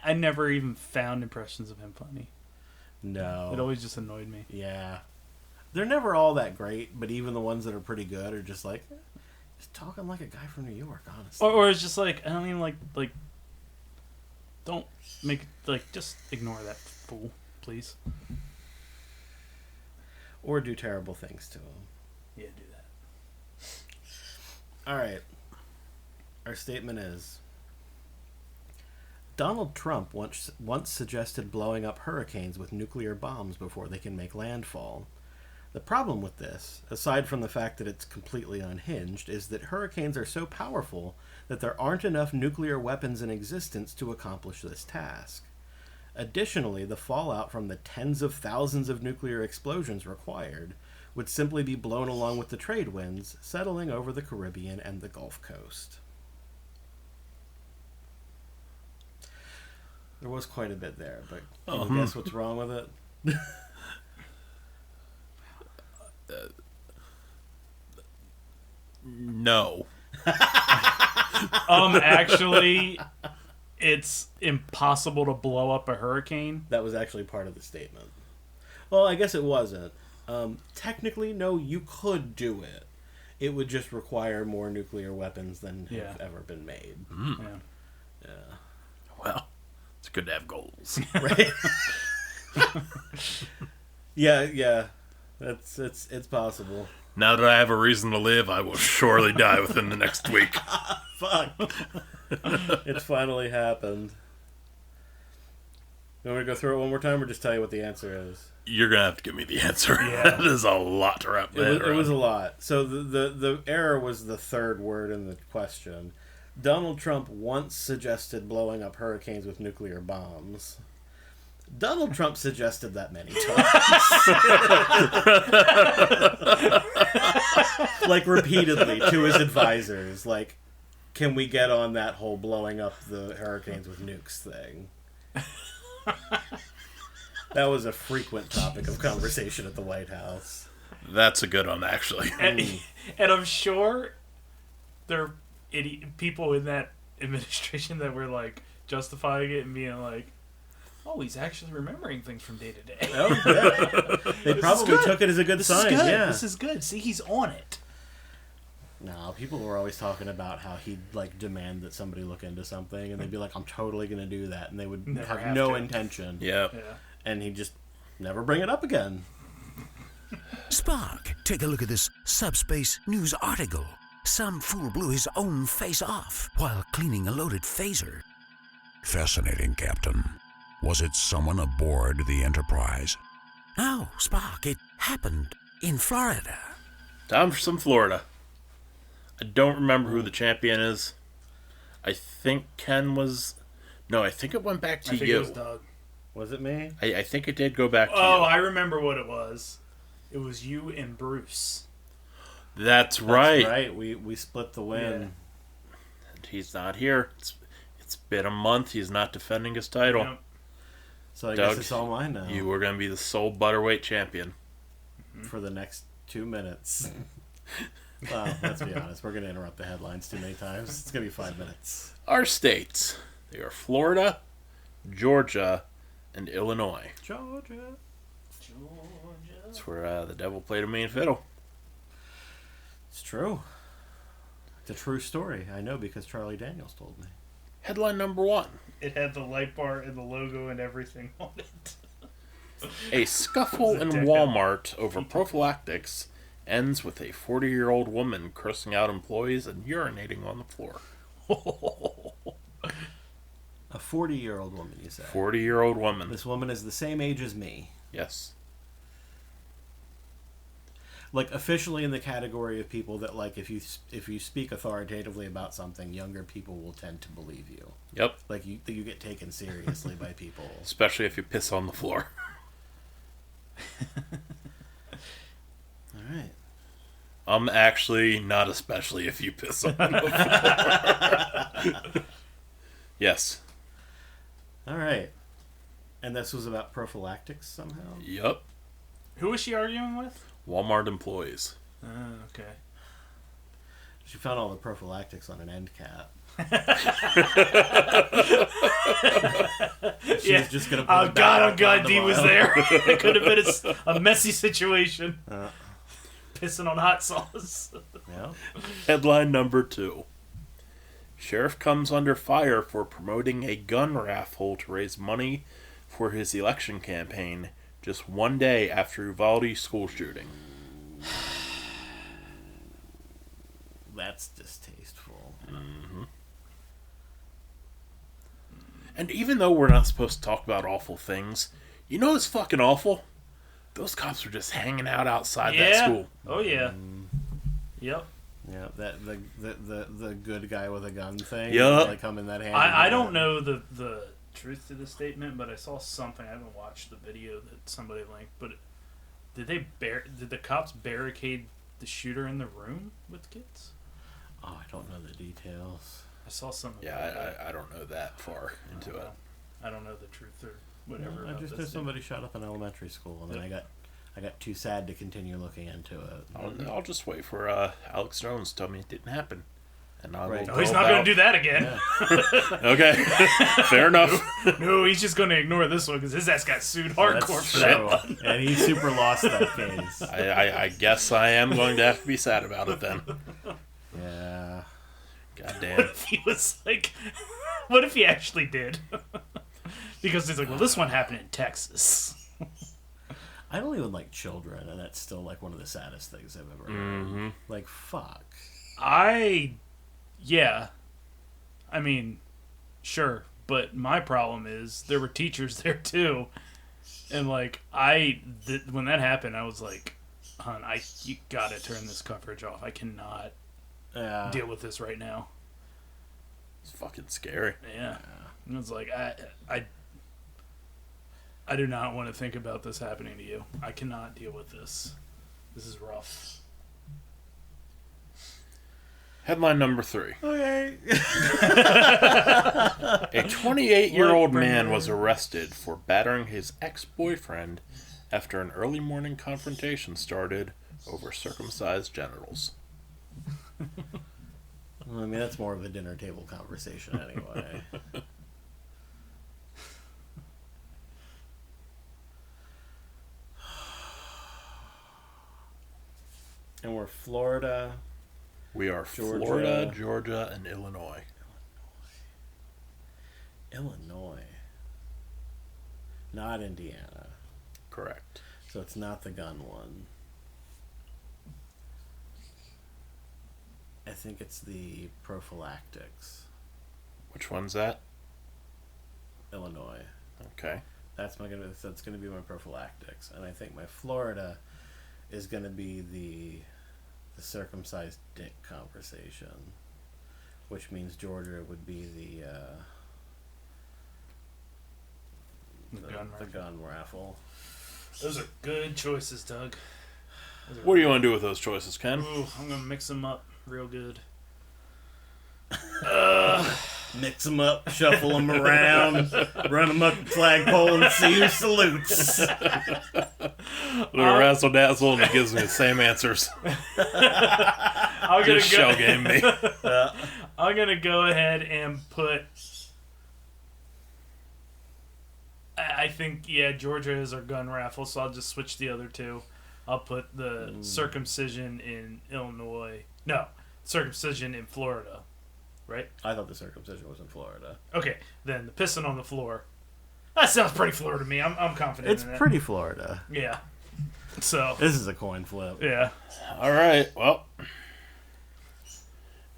Speaker 3: I never even found impressions of him funny.
Speaker 4: No.
Speaker 3: It always just annoyed me.
Speaker 4: Yeah. They're never all that great, but even the ones that are pretty good are just like, just talking like a guy from New York, honestly.
Speaker 3: Or it's just like, I don't even like don't make, like, just ignore that fool, please.
Speaker 4: Or do terrible things to him.
Speaker 3: Yeah, do that.
Speaker 4: All right. Our statement is, Donald Trump once suggested blowing up hurricanes with nuclear bombs before they can make landfall. The problem with this, aside from the fact that it's completely unhinged, is that hurricanes are so powerful that there aren't enough nuclear weapons in existence to accomplish this task. Additionally, the fallout from the tens of thousands of nuclear explosions required would simply be blown along with the trade winds, settling over the Caribbean and the Gulf Coast. There was quite a bit there, but can you guess what's wrong with it?
Speaker 2: no.
Speaker 3: Actually, it's impossible to blow up a hurricane.
Speaker 4: That was actually part of the statement. Well, I guess it wasn't. Technically, no, you could do it. It would just require more nuclear weapons than have ever been made.
Speaker 3: Yeah.
Speaker 4: Yeah.
Speaker 2: Well, it's good to have goals.
Speaker 4: Right? Yeah. It's possible.
Speaker 2: Now that I have a reason to live, I will surely die within the next week.
Speaker 4: Fuck. It's finally happened. You want me to go through it one more time or just tell you what the answer is?
Speaker 2: You're going to have to give me the answer.
Speaker 3: Yeah.
Speaker 2: That is a lot to wrap that
Speaker 4: It was a
Speaker 2: around.
Speaker 4: lot. So the error was the third word in the question. Donald Trump once suggested blowing up hurricanes with nuclear bombs. Donald Trump suggested that many times. Like, repeatedly to his advisors. Like, can we get on that whole blowing up the hurricanes with nukes thing? That was a frequent topic of conversation at the White House.
Speaker 2: That's a good one, actually.
Speaker 3: And I'm sure there are people in that administration that were like justifying it and being like, "Oh, he's actually remembering things from day to day.
Speaker 4: Oh, yeah. They probably took it as a good
Speaker 3: This
Speaker 4: sign.
Speaker 3: is good.
Speaker 4: Yeah.
Speaker 3: This is good. See, he's on it."
Speaker 4: No, people were always talking about how he'd like demand that somebody look into something, and they'd be like, "I'm totally going to do that," and they would
Speaker 3: Never
Speaker 4: have
Speaker 3: have
Speaker 4: no
Speaker 3: to.
Speaker 4: intention.
Speaker 2: Yeah.
Speaker 3: Yeah.
Speaker 4: And he'd just never bring it up again.
Speaker 7: Spock, take a look at this subspace news article. Some fool blew his own face off while cleaning a loaded phaser. Fascinating, Captain. Was it someone aboard the Enterprise? No, Spock, it happened in Florida.
Speaker 2: Time for some Florida. I don't remember who the champion is. I think Ken was... No, I think it went back to
Speaker 3: I think
Speaker 2: you.
Speaker 3: it was Doug.
Speaker 4: Was it me?
Speaker 2: I think it did go back to
Speaker 3: Oh,
Speaker 2: you.
Speaker 3: I remember what it was. It was you and Bruce.
Speaker 2: That's right.
Speaker 4: That's right. We split the win.
Speaker 2: And he's not here. It's been a month. He's not defending his title.
Speaker 3: Yep.
Speaker 4: So I
Speaker 2: Doug,
Speaker 4: guess it's all mine now.
Speaker 2: You were going to be the sole butterweight champion.
Speaker 4: For the next 2 minutes. Well, let's be honest. We're going to interrupt the headlines too many times. It's going to be 5 minutes.
Speaker 2: Our states. They are Florida, Georgia, and Illinois.
Speaker 4: Georgia.
Speaker 2: That's where the devil played a main fiddle.
Speaker 4: It's true. It's a true story. I know because Charlie Daniels told me.
Speaker 2: Headline number 1.
Speaker 3: It had the light bar and the logo and everything on it.
Speaker 2: A scuffle
Speaker 3: It's a
Speaker 2: in
Speaker 3: deco.
Speaker 2: Walmart over prophylactics ends with a 40-year-old woman cursing out employees and urinating on the floor.
Speaker 4: A 40-year-old woman, you said.
Speaker 2: 40-year-old woman.
Speaker 4: This woman is the same age as me.
Speaker 2: Yes.
Speaker 4: Like, officially in the category of people that, like, if you speak authoritatively about something, younger people will tend to believe you.
Speaker 2: Yep.
Speaker 4: Like, you get taken seriously by people.
Speaker 2: Especially if you piss on the floor.
Speaker 4: All right.
Speaker 2: Actually, not especially if you piss on the floor. Yes.
Speaker 4: All right. And this was about prophylactics somehow?
Speaker 2: Yep.
Speaker 3: Who was she arguing with?
Speaker 2: Walmart employees.
Speaker 3: Okay.
Speaker 4: She found all the prophylactics on an end cap. She was just going to put
Speaker 3: Oh
Speaker 4: it
Speaker 3: God!
Speaker 4: back
Speaker 3: Oh God!
Speaker 4: on the
Speaker 3: Dee was
Speaker 4: vial.
Speaker 3: there. It could have been a messy situation. Pissing on hot sauce.
Speaker 4: Yeah.
Speaker 2: Headline number 2. Sheriff comes under fire for promoting a gun raffle to raise money for his election campaign just one day after Uvalde school shooting.
Speaker 4: That's distasteful.
Speaker 2: And even though we're not supposed to talk about awful things, you know what's fucking awful? Those cops were just hanging out outside that school.
Speaker 3: Oh yeah. Yep.
Speaker 4: Yeah, that the good guy with a gun thing.
Speaker 2: Yup.
Speaker 4: Like come in that hand.
Speaker 3: I don't know the truth to the statement, but I saw something. I haven't watched the video that somebody linked, but did the cops barricade the shooter in the room with kids?
Speaker 4: Oh, I don't know the details.
Speaker 3: I saw something. about
Speaker 2: Yeah,
Speaker 3: that.
Speaker 2: I don't know that far into it.
Speaker 3: I don't know the truth or whatever.
Speaker 4: I
Speaker 3: about
Speaker 4: just know
Speaker 3: this
Speaker 4: somebody shot up an elementary school, and then I got too sad to continue looking into it.
Speaker 2: I'll just wait for Alex Jones to tell me it didn't happen. And I'll
Speaker 4: Right.
Speaker 2: go
Speaker 3: Oh, he's not going to do that again.
Speaker 4: Yeah.
Speaker 2: Okay, fair enough.
Speaker 3: No, he's just going to ignore this one because his ass got sued hardcore
Speaker 4: That's
Speaker 3: for that
Speaker 4: true.
Speaker 3: one.
Speaker 4: And he super lost that case.
Speaker 2: I guess I am going to have to be sad about it then.
Speaker 4: Yeah.
Speaker 2: God
Speaker 3: What
Speaker 2: damn.
Speaker 3: if he was like, what if he actually did? Because he's like, well, this one happened in Texas.
Speaker 4: I don't even like children, and that's still like one of the saddest things I've ever heard. Like, fuck.
Speaker 3: Yeah. I mean, sure. But my problem is there were teachers there too. And like, when that happened, I was like, hon, you gotta turn this coverage off. I cannot
Speaker 4: Yeah.
Speaker 3: deal with this right now.
Speaker 2: It's fucking scary.
Speaker 3: Yeah. And it's like, I do not want to think about this happening to you. I cannot deal with this. This is rough.
Speaker 2: Headline number 3.
Speaker 4: Okay.
Speaker 2: A 28-year-old man was arrested for battering his ex-boyfriend after an early morning confrontation started over circumcised genitals.
Speaker 4: Well, I mean, that's more of a dinner table conversation anyway. And we're Florida.
Speaker 2: We are
Speaker 4: Georgia.
Speaker 2: Florida, Georgia, and Illinois.
Speaker 4: Illinois. Not Indiana.
Speaker 2: Correct.
Speaker 4: So it's not the gun one. I think it's the prophylactics.
Speaker 2: Which one's that?
Speaker 4: Illinois.
Speaker 2: Okay.
Speaker 4: That's gonna be my prophylactics. And I think my Florida is gonna be the circumcised dick conversation. Which means Georgia would be the gun raffle.
Speaker 3: Those are good choices, Doug.
Speaker 2: What do you want to do with those choices, Ken?
Speaker 3: Ooh, I'm gonna mix them up real good.
Speaker 4: Mix them up, shuffle them around, run them up the flagpole, and see who salutes.
Speaker 2: Little razzle dazzle, and it gives me the same answers. Just shell game me.
Speaker 3: I'm gonna go ahead and put. I think Georgia is our gun raffle, so I'll just switch the other two. I'll put the circumcision in Illinois. No, circumcision in Florida. Right?
Speaker 4: I thought the circumcision was in Florida.
Speaker 3: Okay, then the pissing on the floor. That sounds pretty Florida to me. I'm confident in it.
Speaker 4: It's pretty Florida.
Speaker 3: Yeah. So.
Speaker 4: This is a coin flip.
Speaker 3: Yeah.
Speaker 2: All right. Well,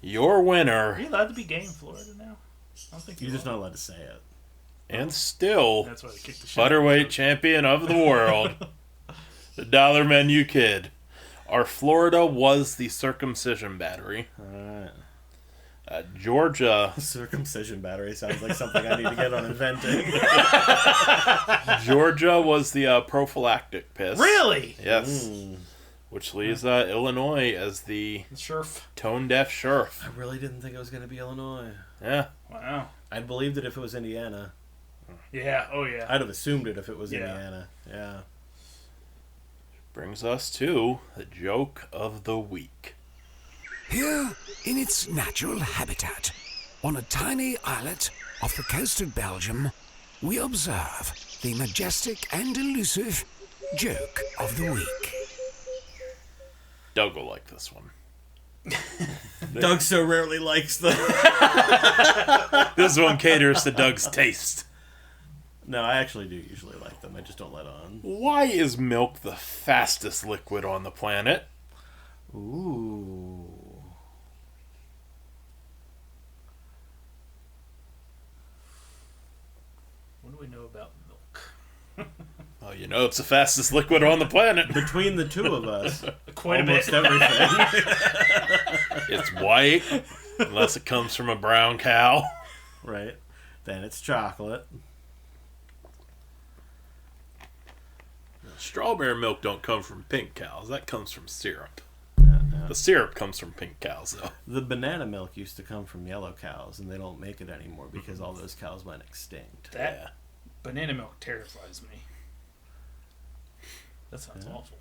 Speaker 2: your winner.
Speaker 3: Are you allowed to be gay in Florida now? I don't think
Speaker 4: You're just not allowed to say it.
Speaker 2: And still,
Speaker 3: That's why they kicked the shit
Speaker 2: Butterweight champion of the world, the Dollar Menu Kid. Our Florida was the circumcision battery.
Speaker 4: All right.
Speaker 2: Georgia.
Speaker 4: Circumcision battery sounds like something I need to get on inventing.
Speaker 2: Georgia was the prophylactic piss.
Speaker 3: Really?
Speaker 2: Yes. Which leaves Illinois as the
Speaker 3: Sheriff.
Speaker 2: tone-deaf sheriff.
Speaker 4: I really didn't think it was going to be Illinois.
Speaker 2: Yeah.
Speaker 3: Wow.
Speaker 4: I'd believed it if it was Indiana.
Speaker 3: Yeah. Oh yeah.
Speaker 4: I'd have assumed it if it was
Speaker 3: Yeah.
Speaker 4: Indiana. Yeah.
Speaker 2: Brings us to the joke of the week.
Speaker 7: Here, in its natural habitat, on a tiny islet off the coast of Belgium, we observe the majestic and elusive joke of the week.
Speaker 2: Doug will like this one.
Speaker 4: Doug so rarely likes them.
Speaker 2: This one caters to Doug's taste.
Speaker 4: No, I actually do usually like them. I just don't let on.
Speaker 2: Why is milk the fastest liquid on the planet?
Speaker 4: Ooh.
Speaker 3: What do we know about milk?
Speaker 2: Well, you know it's the fastest liquid on the planet.
Speaker 4: Between the two of us,
Speaker 3: Quite
Speaker 4: almost
Speaker 3: a bit.
Speaker 4: everything.
Speaker 2: It's white, unless it comes from a brown cow.
Speaker 4: Right. Then it's chocolate.
Speaker 2: Strawberry milk don't come from pink cows. That comes from syrup. The syrup comes from pink cows, though.
Speaker 4: The banana milk used to come from yellow cows, and they don't make it anymore because all those cows went extinct.
Speaker 3: That banana milk terrifies me. That sounds awful.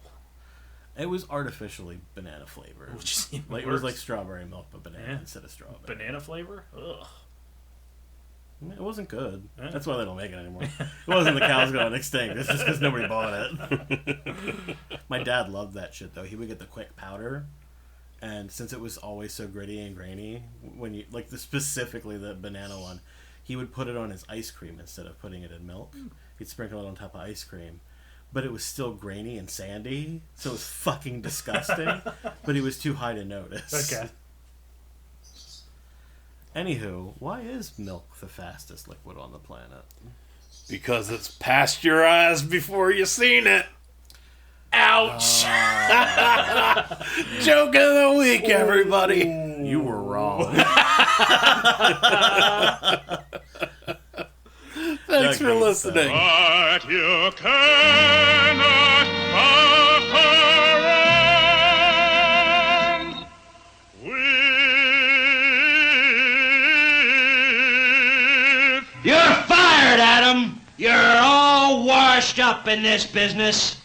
Speaker 4: It was artificially banana flavored.
Speaker 3: Which is even
Speaker 4: Like it was
Speaker 3: worse.
Speaker 4: like strawberry milk, but banana
Speaker 3: Yeah.
Speaker 4: instead of strawberry.
Speaker 3: Banana flavor? Ugh.
Speaker 4: It wasn't good.
Speaker 3: Yeah.
Speaker 4: That's why they don't make it anymore. It wasn't the cows going extinct. It's just because nobody bought it. My dad loved that shit though. He would get the quick powder, and since it was always so gritty and grainy, when you like specifically the banana one, he would put it on his ice cream instead of putting it in milk. He'd sprinkle it on top of ice cream, but it was still grainy and sandy, so it was fucking disgusting. But he was too high to notice.
Speaker 3: Okay.
Speaker 4: Anywho, why is milk the fastest liquid on the planet?
Speaker 2: Because it's past your eyes before you seen it.
Speaker 3: Ouch!
Speaker 2: Joke of the week, everybody.
Speaker 4: You were wrong.
Speaker 2: Thanks for listening.
Speaker 1: But you cannot fuck around with
Speaker 8: it, Adam. You're all washed up in this business.